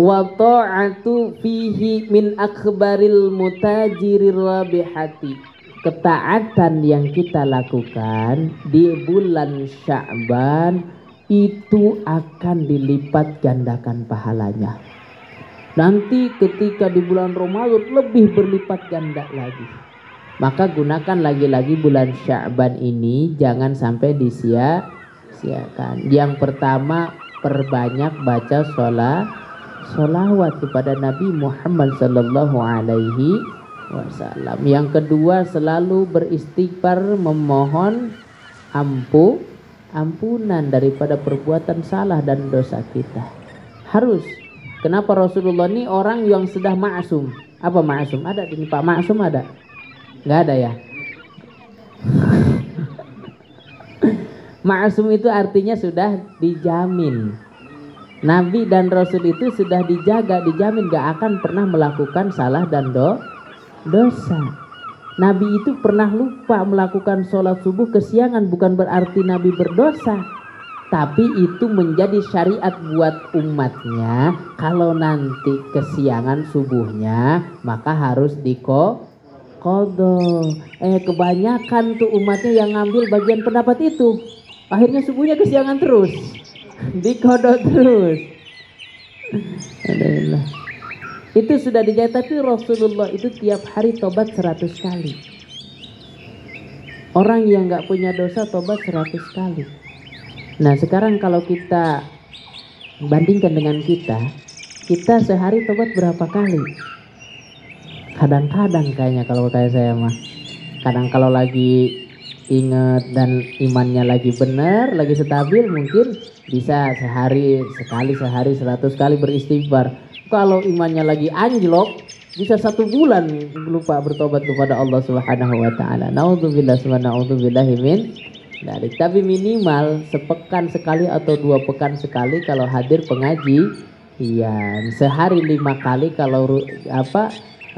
Wa ta'atu fihi min akbaril mutajirir rabihati. Ketaatan yang kita lakukan di bulan Sya'ban itu akan dilipat gandakan pahalanya. Nanti ketika di bulan Ramadan lebih berlipat ganda lagi. Maka gunakan lagi-lagi bulan Sya'ban ini, jangan sampai disia-siakan. Yang pertama, perbanyak baca sholawat kepada Nabi Muhammad sallallahu alaihi wasallam. Yang kedua, selalu beristighfar, memohon ampunan daripada perbuatan salah dan dosa kita. Harus. Kenapa Rasulullah ini orang yang sudah ma'asum? Apa ma'asum? Ada di Pak ma'asum ada? Nggak ada ya? Ma'asum itu artinya sudah dijamin. Nabi dan Rasul itu sudah dijamin gak akan pernah melakukan salah dan dosa. Nabi itu pernah lupa melakukan sholat subuh kesiangan, bukan berarti Nabi berdosa, tapi itu menjadi syariat buat umatnya. Kalau nanti kesiangan subuhnya, maka harus qadha. Kebanyakan tuh umatnya yang ngambil bagian pendapat itu, akhirnya subuhnya kesiangan terus, qadha terus. Alhamdulillah. Itu sudah dijahit, tapi Rasulullah itu tiap hari tobat 100 kali. Orang yang gak punya dosa tobat 100 kali. Nah sekarang kalau kita bandingkan dengan kita sehari tobat berapa kali? Kadang-kadang kayaknya kalau kayak saya mah, kadang kalau lagi ingat dan imannya lagi benar, lagi stabil, mungkin bisa sehari sekali, sehari 100 kali beristighfar. Kalau imannya lagi anjlok, bisa 1 bulan lupa bertobat kepada Allah Subhanahu wa taala. Naudzubillah wa naudzubillahi min dzalik. Tapi minimal sepekan sekali atau 2 pekan sekali kalau hadir pengajian. Sehari 5 kali kalau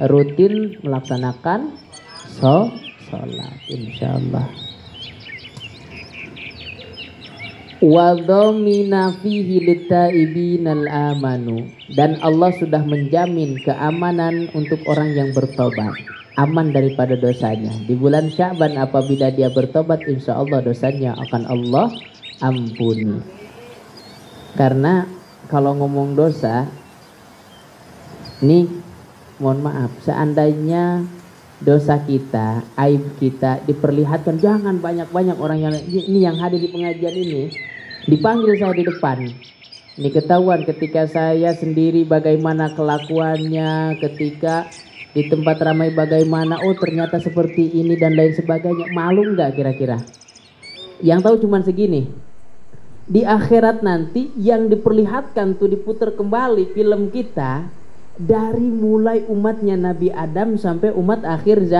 rutin melaksanakan sholat, insyaallah. Wa dhamina fihi litaibinal amanu, dan Allah sudah menjamin keamanan untuk orang yang bertobat, aman daripada dosanya. Di bulan Sya'ban apabila dia bertobat, insya Allah dosanya akan Allah ampuni. Karena kalau ngomong dosa, nih mohon maaf, seandainya dosa kita, aib kita diperlihatkan, jangan banyak-banyak orang yang ini yang hadir di pengajian ini dipanggil saya di depan. Ini ketahuan ketika saya sendiri bagaimana kelakuannya, ketika di tempat ramai bagaimana, oh ternyata seperti ini dan lain sebagainya. Malu nggak kira-kira? Yang tahu cuman segini. Di akhirat nanti yang diperlihatkan tuh diputar kembali film kita dari mulai umatnya Nabi Adam sampai umat akhir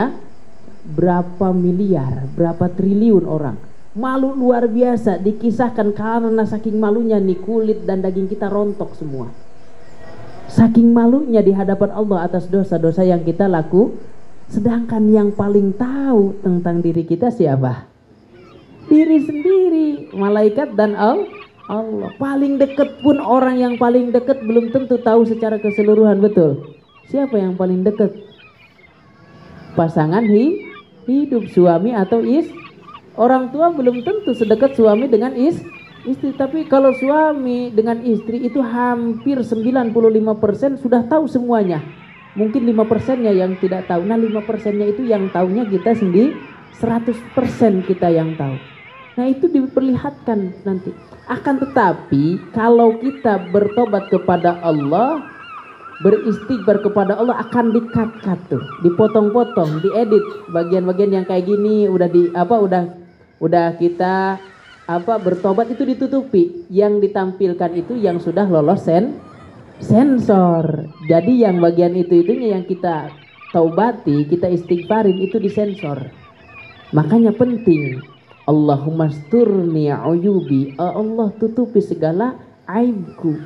berapa miliar, berapa triliun orang. Malu luar biasa, dikisahkan karena saking malunya nih kulit dan daging kita rontok semua. Saking malunya di hadapan Allah atas dosa-dosa yang kita laku. Sedangkan yang paling tahu tentang diri kita siapa? Diri sendiri, malaikat dan Allah. Paling dekat pun, orang yang paling dekat belum tentu tahu secara keseluruhan, betul. Siapa yang paling dekat? Pasangan hidup, suami atau istri. Orang tua belum tentu sedekat suami dengan istri, tapi kalau suami dengan istri itu hampir 95% sudah tahu semuanya. Mungkin 5%-nya yang tidak tahu. Nah 5%-nya itu yang tahunya kita sendiri, 100% kita yang tahu. Nah itu diperlihatkan nanti. Akan tetapi kalau kita bertobat kepada Allah, beristighfar kepada Allah, akan di-cut tuh, dipotong-potong, diedit bagian-bagian yang kayak gini, udah kita bertobat itu ditutupi. Yang ditampilkan itu yang sudah lolos sensor. Jadi yang bagian itunya yang kita taubati, kita istighfarin itu disensor. Makanya penting, Allahumma sturni uyubi, Allah tutupi segala aibku.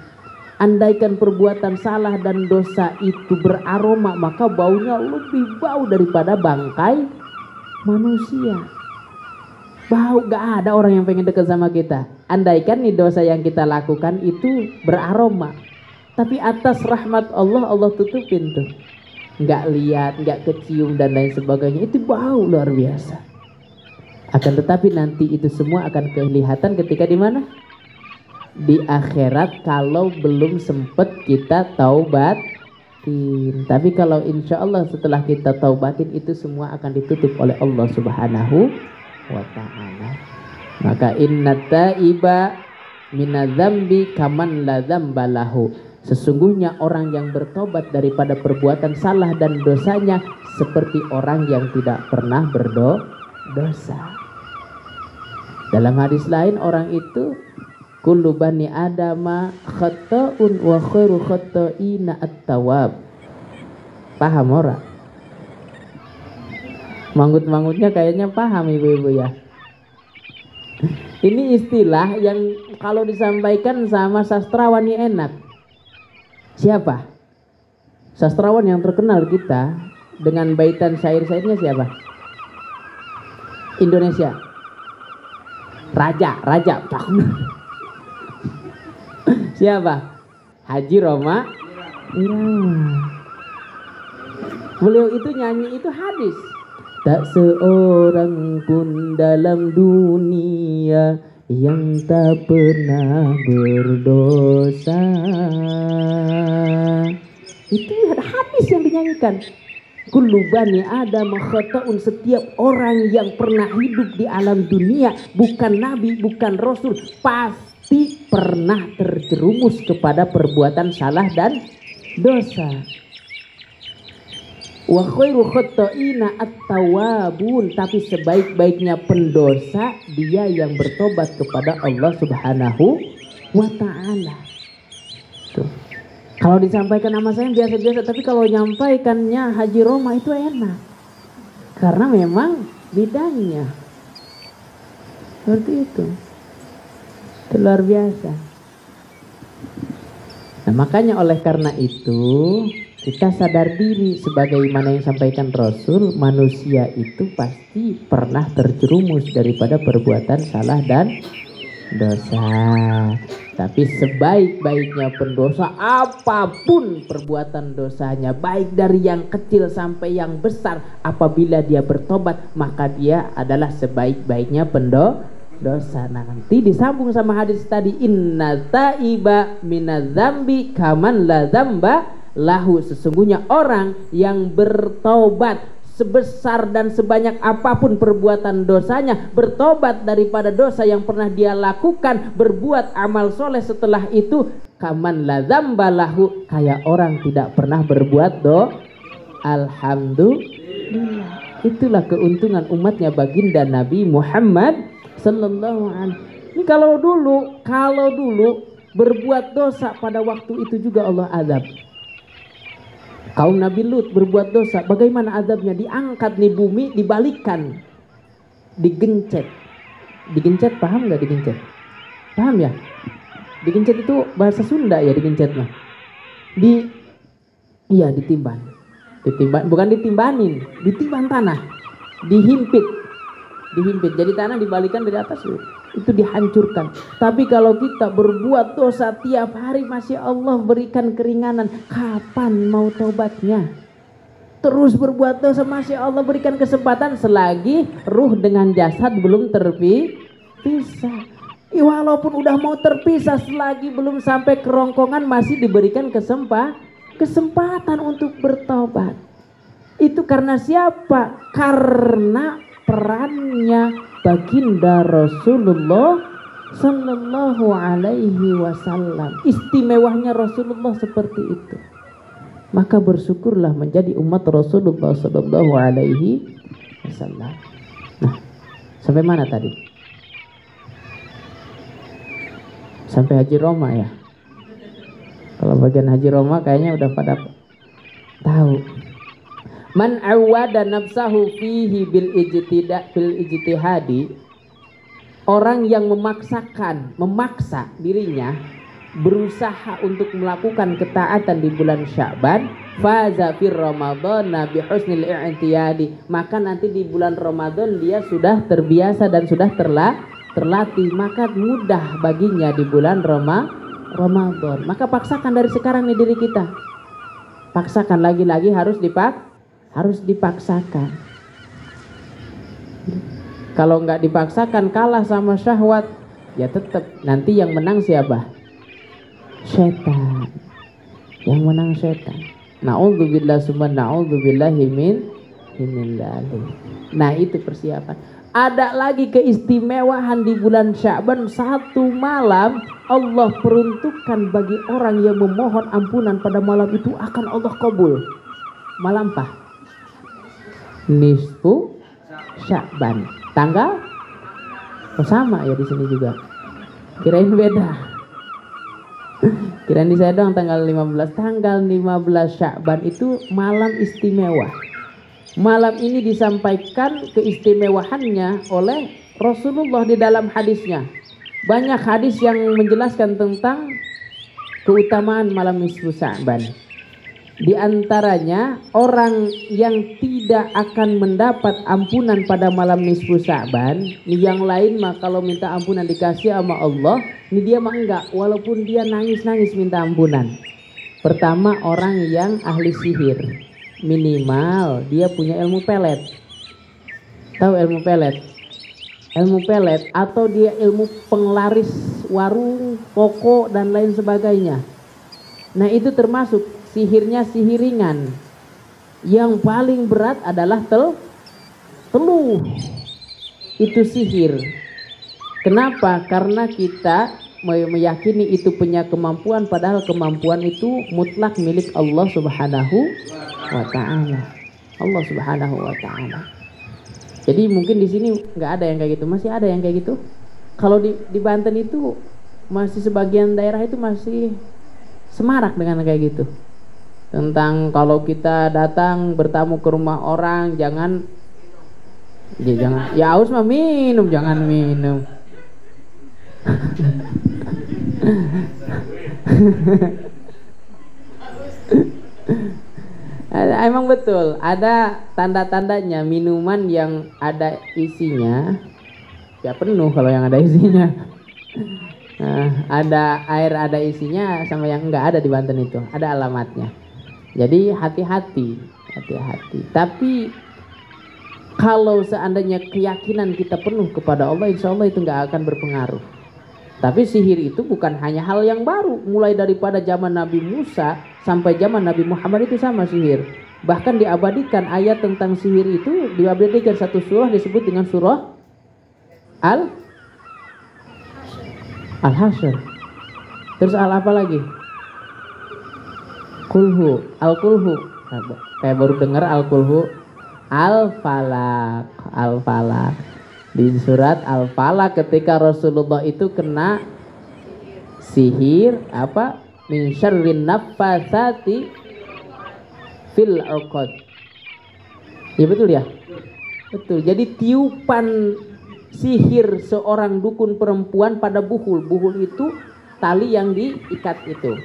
Andaikan perbuatan salah dan dosa itu beraroma, maka baunya lebih bau daripada bangkai manusia. Bau, gak ada orang yang pengen dekat sama kita. Andaikan nih dosa yang kita lakukan itu beraroma. Tapi atas rahmat Allah, Allah tutupin tuh. Nggak lihat, nggak kecium dan lain sebagainya. Itu bau luar biasa. Akan tetapi nanti itu semua akan kelihatan ketika di mana? Di akhirat, kalau belum sempet kita taubatin. Tapi kalau insya Allah setelah kita taubatin, itu semua akan ditutup oleh Allah Subhanahu wa ta'ala. Maka inna taiba minadzambi kaman la dzamba lahu. Sesungguhnya orang yang bertobat daripada perbuatan salah dan dosanya seperti orang yang tidak pernah berdosa. Dalam hadis lain, orang itu kullu bani adama khata'un wa khairu khata'ina at-tawab. Paham ora? Manggut-manggutnya kayaknya paham ibu-ibu ya. Ini istilah yang kalau disampaikan sama sastrawan ini enak. Siapa? Sastrawan yang terkenal kita dengan baitan syair-syairnya siapa? Indonesia. Raja. Siapa? Haji Roma Irama. Beliau itu nyanyi itu hadis. Tak seorang pun dalam dunia yang tak pernah berdosa. Itu ada hadis yang dinyanyikan. Kullu bani Adam khata'un, setiap orang yang pernah hidup di alam dunia, bukan nabi, bukan rasul, pasti pernah terjerumus kepada perbuatan salah dan dosa. Wa khairu khata'ina at-tawabun, tapi sebaik-baiknya pendosa dia yang bertobat kepada Allah Subhanahu wa ta'ala. Tuh. Kalau disampaikan sama saya biasa-biasa, tapi kalau nyampaikannya Haji Roma itu enak. Karena memang bidangnya. Seperti itu. Itu luar biasa. Nah, makanya oleh karena itu kita sadar diri sebagaimana yang disampaikan Rasul, manusia itu pasti pernah terjerumus daripada perbuatan salah dan dosa. Tapi sebaik-baiknya pendosa, apapun perbuatan dosanya, baik dari yang kecil sampai yang besar, apabila dia bertobat, maka dia adalah sebaik-baiknya pendosa. Nah, nanti disambung sama hadis tadi, inna taiba minadzambi kaman la dzamba lahu. Sesungguhnya orang yang bertobat sebesar dan sebanyak apapun perbuatan dosanya, bertobat daripada dosa yang pernah dia lakukan, berbuat amal soleh setelah itu, kaman la dzamba lahu, kayak orang tidak pernah berbuat Alhamdulillah. Itulah keuntungan umatnya baginda Nabi Muhammad sallallahu alaihi. Ini kalau dulu berbuat dosa pada waktu itu juga Allah azab. Kaum Nabi Lut berbuat dosa, bagaimana azabnya? Diangkat nih bumi, dibalikkan, digencet. Digencet, paham nggak digencet? Paham ya? Digencet itu bahasa Sunda ya, digencet mah. Ditimbang. Bukan ditimbanin, ditimbang tanah, dihimpit. Jadi tanah dibalikkan dari atas itu dihancurkan. Tapi kalau kita berbuat dosa tiap hari, masih Allah berikan keringanan. Kapan mau taubatnya? Terus berbuat dosa, masih Allah berikan kesempatan selagi ruh dengan jasad belum terpisah. Walaupun udah mau terpisah, selagi belum sampai kerongkongan, masih diberikan kesempatan untuk bertobat. Itu karena siapa? Karena perannya baginda Rasulullah sallallahu alaihi wasallam. Istimewanya Rasulullah seperti itu. Maka bersyukurlah menjadi umat Rasulullah sallallahu alaihi wasallam. Nah, sampai mana tadi? Sampai Haji Roma ya. Kalau bagian Haji Roma kayaknya udah pada tahu. Man awwada nafsahu fihi bil ijtihadi, orang yang memaksa dirinya berusaha untuk melakukan ketaatan di bulan Sya'ban, faza fir ramadhana bi husnil i'tiyadi, maka nanti di bulan Ramadan dia sudah terbiasa dan sudah terlatih, maka mudah baginya di bulan Ramadan. Maka paksakan dari sekarang nih diri kita. Paksakan lagi-lagi harus dipaksakan. Kalau nggak dipaksakan kalah sama syahwat, ya tetap nanti yang menang siapa? Setan. Yang menang setan. Na'udzubillah summa na'udzubillahi min dzalik. Nah, itu persiapan. Ada lagi keistimewaan di bulan Sya'ban, satu malam Allah peruntukkan bagi orang yang memohon ampunan pada malam itu akan Allah kabul. Malam apa? Nisfu Sya'ban. Tanggal? Oh, sama ya di sini juga. Kirain beda. Kirain di saya doang tanggal 15. Tanggal 15 Sya'ban itu malam istimewa. Malam ini disampaikan keistimewaannya oleh Rasulullah di dalam hadisnya. Banyak hadis yang menjelaskan tentang keutamaan malam nisfu Sya'ban. Di antaranya orang yang tidak akan mendapat ampunan pada malam nisfu Sya'ban, yang lain mah kalau minta ampunan dikasih sama Allah, ini dia mah enggak, walaupun dia nangis-nangis minta ampunan. Pertama, orang yang ahli sihir, minimal dia punya ilmu pelet. Tahu ilmu pelet? Ilmu pelet atau dia ilmu penglaris warung, toko dan lain sebagainya. Nah, itu termasuk sihirnya sihiringan. Yang paling berat adalah teluh. Itu sihir. Kenapa? Karena kita meyakini itu punya kemampuan, padahal kemampuan itu mutlak milik Allah Subhanahu wa ta'ala. Allah Subhanahu wa ta'ala. Jadi mungkin di sini nggak ada yang kayak gitu, masih ada yang kayak gitu. Kalau di Banten itu masih sebagian daerah itu masih semarak dengan kayak gitu. Tentang kalau kita datang bertamu ke rumah orang jangan ya haus mah minum, jangan minum. Emang betul ada tanda-tandanya, minuman yang ada isinya ya penuh kalau yang ada isinya. Nah, ada air ada isinya sama yang enggak ada di Banten itu ada alamatnya. Jadi hati-hati. Tapi kalau seandainya keyakinan kita penuh kepada Allah, insya Allah itu enggak akan berpengaruh. Tapi sihir itu bukan hanya hal yang baru, mulai daripada zaman Nabi Musa sampai zaman Nabi Muhammad itu sama sihir. Bahkan diabadikan ayat tentang sihir itu, diabadikan satu surah disebut dengan surah Al-Hasyr. Terus apa lagi? Kulhu. Kayak baru dengar Al-Kulhu. Al-Falaq. Di surat Al-Falaq ketika Rasulullah itu kena sihir apa? Min syarrin naffasati fil 'uqad. Ya betul ya? Betul. Jadi tiupan sihir seorang dukun perempuan pada buhul. Buhul itu tali yang diikat itu.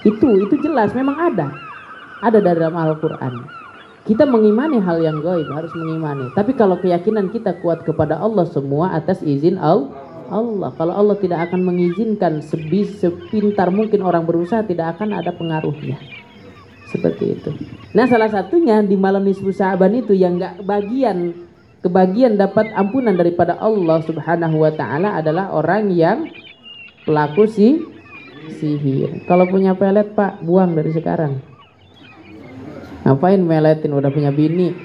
Itu jelas memang ada dalam Al-Qur'an. Kita mengimani hal yang gaib, harus mengimani. Tapi kalau keyakinan kita kuat kepada Allah, semua atas izin Allah. Kalau Allah tidak akan mengizinkan, sepintar mungkin orang berusaha, tidak akan ada pengaruhnya. Seperti itu. Nah, salah satunya di malam nisfu Sya'ban itu yang gak kebagian dapat ampunan daripada Allah Subhanahu wa ta'ala adalah orang yang pelaku sihir. Kalau punya pelet, Pak, buang dari sekarang. Ngapain meletin, udah punya bini?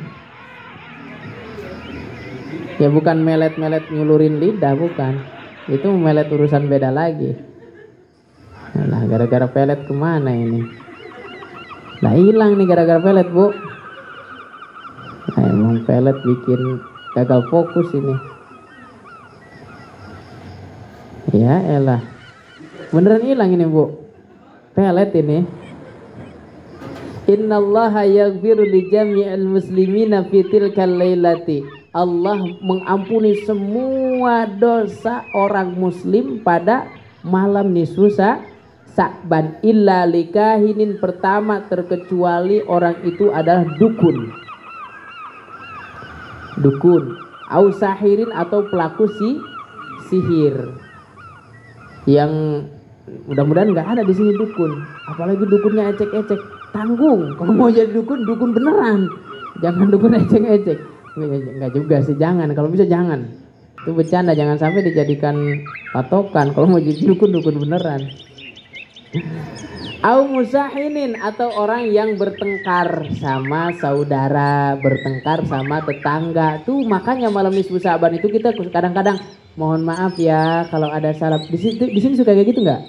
Ya bukan melet-melet nyulurin lidah, bukan. Itu melet urusan beda lagi. Nah, gara-gara pelet kemana ini? Nah, hilang nih gara-gara pelet, Bu. Nah, emang pelet bikin gagal fokus ini. Ya elah. Beneran hilang ini, Bu. Pelet ini. Innallaha yaghfiru li jami'il muslimina fi tilkal lailati. Allah mengampuni semua dosa orang muslim pada malam nisfu Sya'ban illa likahinin, pertama terkecuali orang itu adalah dukun au sahirin atau pelaku sihir yang Mudah-mudahan nggak ada di sini dukun, apalagi dukunnya ecek-ecek. Tanggung, kalau mau jadi dukun, dukun beneran, jangan dukun ecek-ecek. Nggak juga sih, jangan, kalau bisa jangan, itu bercanda, jangan sampai dijadikan patokan. Kalau mau jadi dukun, dukun beneran. Au musahinin, atau orang yang bertengkar sama saudara, bertengkar sama tetangga. Tuh makanya malam nisfu Sa'ban itu kita kadang-kadang mohon maaf ya kalau ada salah. Di sini suka kayak gitu nggak?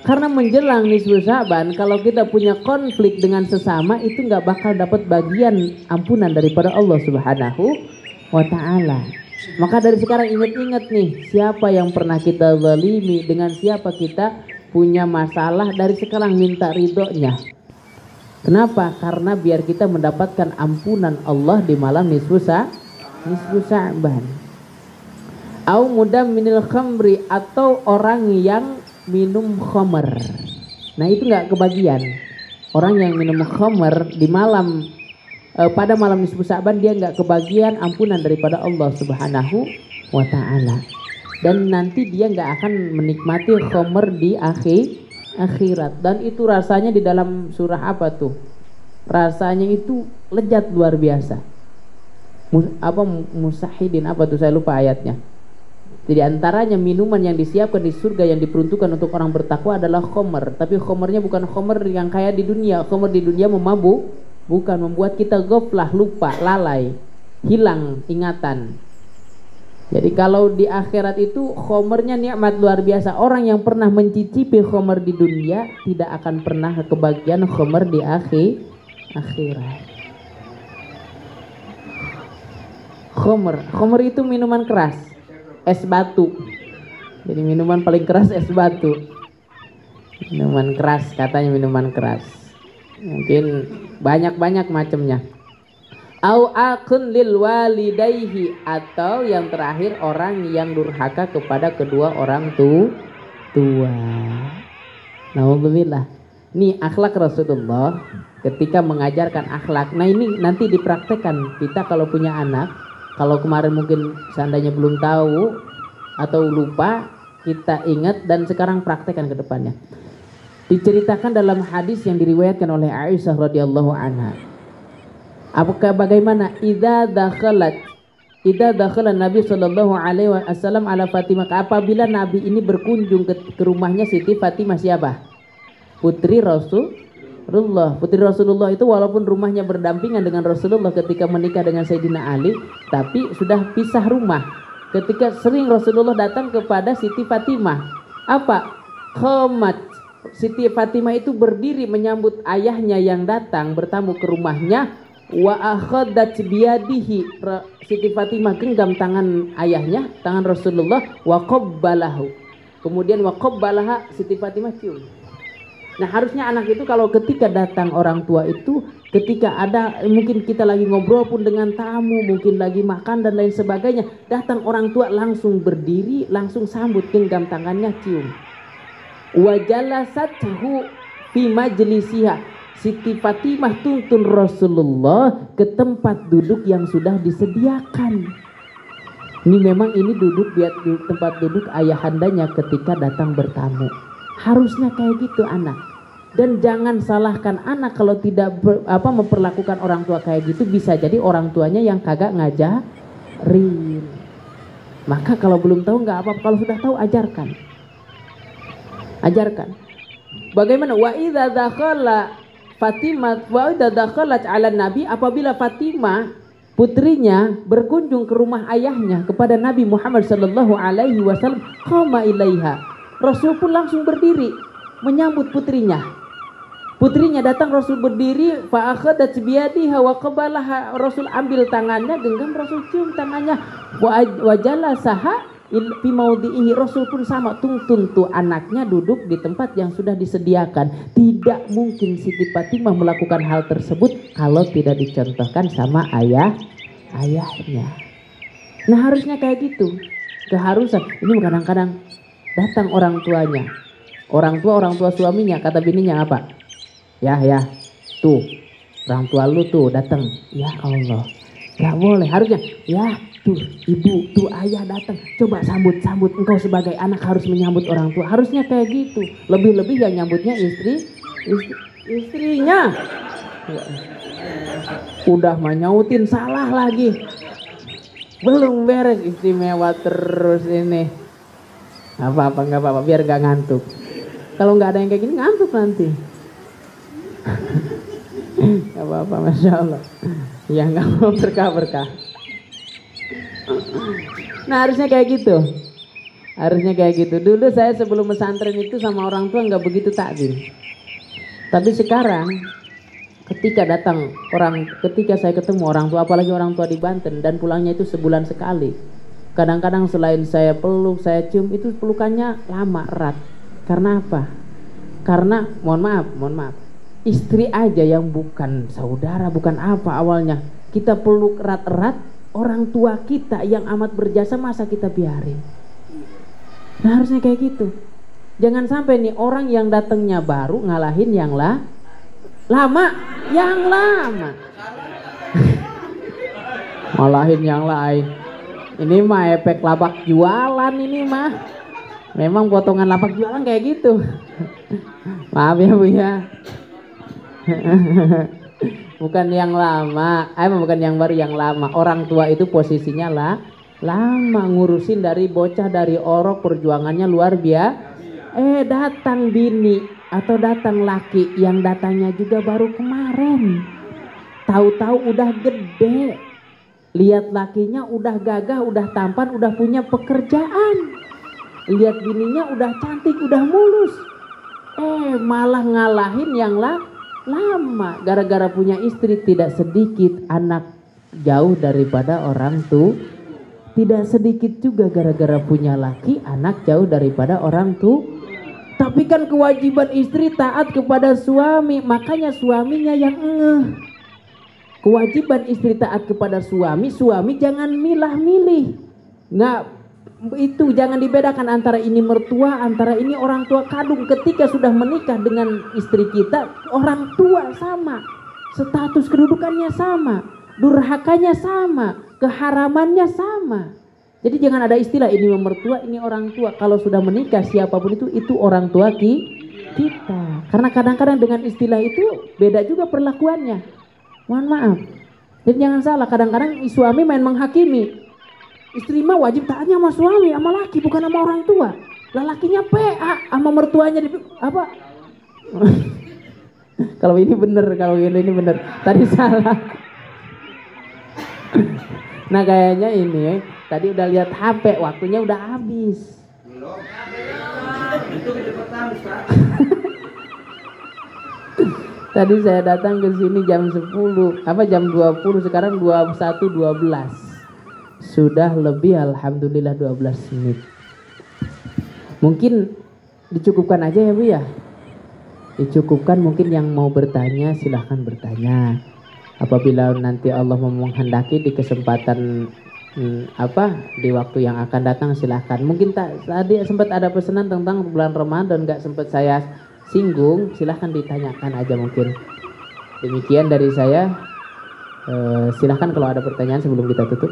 Karena menjelang nisfu Sa'ban, kalau kita punya konflik dengan sesama itu nggak bakal dapat bagian ampunan daripada Allah Subhanahu wa Ta'ala. Maka dari sekarang ingat-ingat nih, siapa yang pernah kita zalimi, dengan siapa kita punya masalah, dari sekarang minta ridhonya. Kenapa? Karena biar kita mendapatkan ampunan Allah di malam nisfu Sa'ban. Au mudam minil khamri, atau orang yang minum khamr. Nah itu nggak kebagian. Orang yang minum khamr di malam pada malam nisfu Sa'ban, dia nggak kebagian ampunan daripada Allah Subhanahu wa Ta'ala. Dan nanti dia nggak akan menikmati khamr di akhirat. Dan itu rasanya di dalam surah apa tuh? Rasanya itu lezat luar biasa. Musahidin apa tuh, saya lupa ayatnya. Jadi antaranya minuman yang disiapkan di surga yang diperuntukkan untuk orang bertakwa adalah khamr. Tapi khamrnya bukan khamr yang kayak di dunia. Khamr di dunia memabuk, bukan, membuat kita ghaflah, lupa, lalai, hilang ingatan. Jadi kalau di akhirat itu khamrnya nikmat luar biasa. Orang yang pernah mencicipi khamr di dunia tidak akan pernah kebagian khamr di akhirat. Khamr itu minuman keras, es batu. Jadi minuman paling keras es batu. Minuman keras, katanya minuman keras. Mungkin banyak macamnya. Au akun lil walidayhi, atau yang terakhir orang yang durhaka kepada kedua orang tua. Nauzubillah. Nih akhlak Rasulullah ketika mengajarkan akhlak. Nah ini nanti dipraktekkan kita kalau punya anak. Kalau kemarin mungkin seandainya belum tahu atau lupa, kita ingat dan sekarang praktekkan ke depannya. Diceritakan dalam hadis yang diriwayatkan oleh Aisyah radhiyallahu anha. Apakah bagaimana idza dakhala Nabi sallallahu alaihi wasallam ala Fatimah, apabila Nabi ini berkunjung ke rumahnya Siti Fatimah, siapa? Putri Rasulullah. Putri Rasulullah itu walaupun rumahnya berdampingan dengan Rasulullah ketika menikah dengan Sayyidina Ali, tapi sudah pisah rumah. Ketika sering Rasulullah datang kepada Siti Fatimah, apa? Qamat. Siti Fatimah itu berdiri menyambut ayahnya yang datang bertamu ke rumahnya. Wa akhadat biyadihi, Siti Fatimah genggam tangan ayahnya, tangan Rasulullah, wa qabbalahu. Kemudian wa qabbalaha, Siti Fatimah cium. Nah harusnya anak itu kalau ketika datang orang tua itu, ketika ada mungkin kita lagi ngobrol pun dengan tamu, mungkin lagi makan dan lain sebagainya, datang orang tua langsung berdiri, langsung sambut, genggam tangannya, cium. Wa jalasathu fi majlisiha, Siti Fatimah tuntun Rasulullah ke tempat duduk yang sudah disediakan. Ini memang ini duduk di tempat duduk ayahandanya ketika datang bertamu. Harusnya kayak gitu anak. Dan jangan salahkan anak kalau tidak memperlakukan orang tua kayak gitu. Bisa jadi orang tuanya yang kagak ngajarin. Maka kalau belum tahu nggak apa-apa, kalau sudah tahu ajarkan. Ajarkan. Bagaimana? Wa idza dakhala Fatimah wa idza dakhalat 'ala Nabi, apabila Fatimah putrinya berkunjung ke rumah ayahnya kepada Nabi Muhammad sallallahu alaihi wasallam, qama ilaiha. Rasul pun langsung berdiri menyambut putrinya. Putrinya datang, Rasul berdiri, fa akhadat biyadiha wa qabalaha. Rasul ambil tangannya, genggam, Rasul cium tangannya. Wa jalasaha fi maudhihi. Rasul pun sama, tuntun tuh anaknya duduk di tempat yang sudah disediakan. Tidak mungkin Siti Fatimah melakukan hal tersebut kalau tidak dicontohkan sama ayahnya. Nah harusnya kayak gitu, keharusan. Ini kadang-kadang datang orang tuanya, orang tua suaminya, kata bininya apa? Ya tuh orang tua lu tuh datang. Ya Allah, Gak boleh, harusnya ya tuh ibu, tuh ayah datang, coba sambut, engkau sebagai anak harus menyambut orang tua, harusnya kayak gitu. Lebih-lebih yang nyambutnya istrinya. Udah menyautin salah lagi, belum beres, istimewa terus ini. Apa-apa nggak apa-apa, biar gak ngantuk. Kalau nggak ada yang kayak gini ngantuk nanti. Gak apa-apa, masya Allah. Ya nggak mau berkah. Nah harusnya kayak gitu. Dulu saya sebelum pesantren itu sama orang tua nggak begitu takdim. Tapi sekarang ketika saya ketemu orang tua, apalagi orang tua di Banten dan pulangnya itu sebulan sekali. Kadang-kadang selain saya peluk, saya cium, itu pelukannya lama, erat. Karena apa? Karena mohon maaf. Istri aja yang bukan saudara, bukan apa awalnya, kita peluk erat-erat, orang tua kita yang amat berjasa masa kita biarin. Nah harusnya kayak gitu. Jangan sampai nih orang yang datangnya baru ngalahin yang lama. Ngalahin yang lain. Ini mah efek lapak jualan ini mah. Memang potongan lapak jualan kayak gitu. Maaf ya Bu ya. Bukan yang lama, bukan yang baru, yang lama. Orang tua itu posisinya lama ngurusin dari bocah, dari orok, perjuangannya luar biasa. Datang bini atau datang laki yang datangnya juga baru kemarin, tahu-tahu udah gede, lihat lakinya udah gagah, udah tampan, udah punya pekerjaan, lihat bininya udah cantik, udah mulus, malah ngalahin yang lama. Gara-gara punya istri, tidak sedikit anak jauh daripada orang tua. Tidak sedikit juga gara-gara punya laki, anak jauh daripada orang tua. Tapi kan kewajiban istri taat kepada suami, makanya suaminya yang Kewajiban istri taat kepada suami jangan milah-milih. Nggak, itu jangan dibedakan antara ini mertua, antara ini orang tua kandung. Ketika sudah menikah dengan istri kita, orang tua sama, status kedudukannya sama, durhakanya sama, keharamannya sama. Jadi jangan ada istilah ini mertua, ini orang tua. Kalau sudah menikah siapapun itu orang tua kita. Karena kadang-kadang dengan istilah itu beda juga perlakuannya. Mohon maaf. Jadi jangan salah, kadang-kadang suami main menghakimi. Istri mah wajib taatnya sama suami, sama laki, bukan sama orang tua. Lakinya PA sama mertuanya apa? Kalau ini bener, tadi salah. Nah kayaknya ini tadi udah lihat HP, waktunya udah habis. Tadi saya datang ke sini jam 10, jam 20, sekarang 21.12. Sudah lebih, alhamdulillah 12 menit. Mungkin dicukupkan aja ya Bu ya. Dicukupkan, mungkin yang mau bertanya silahkan bertanya. Apabila nanti Allah menghendaki di kesempatan di waktu yang akan datang silahkan. Mungkin tadi sempat ada pesanan tentang bulan Ramadan nggak sempat saya singgung, silahkan ditanyakan aja mungkin. Demikian dari saya. Silahkan kalau ada pertanyaan sebelum kita tutup.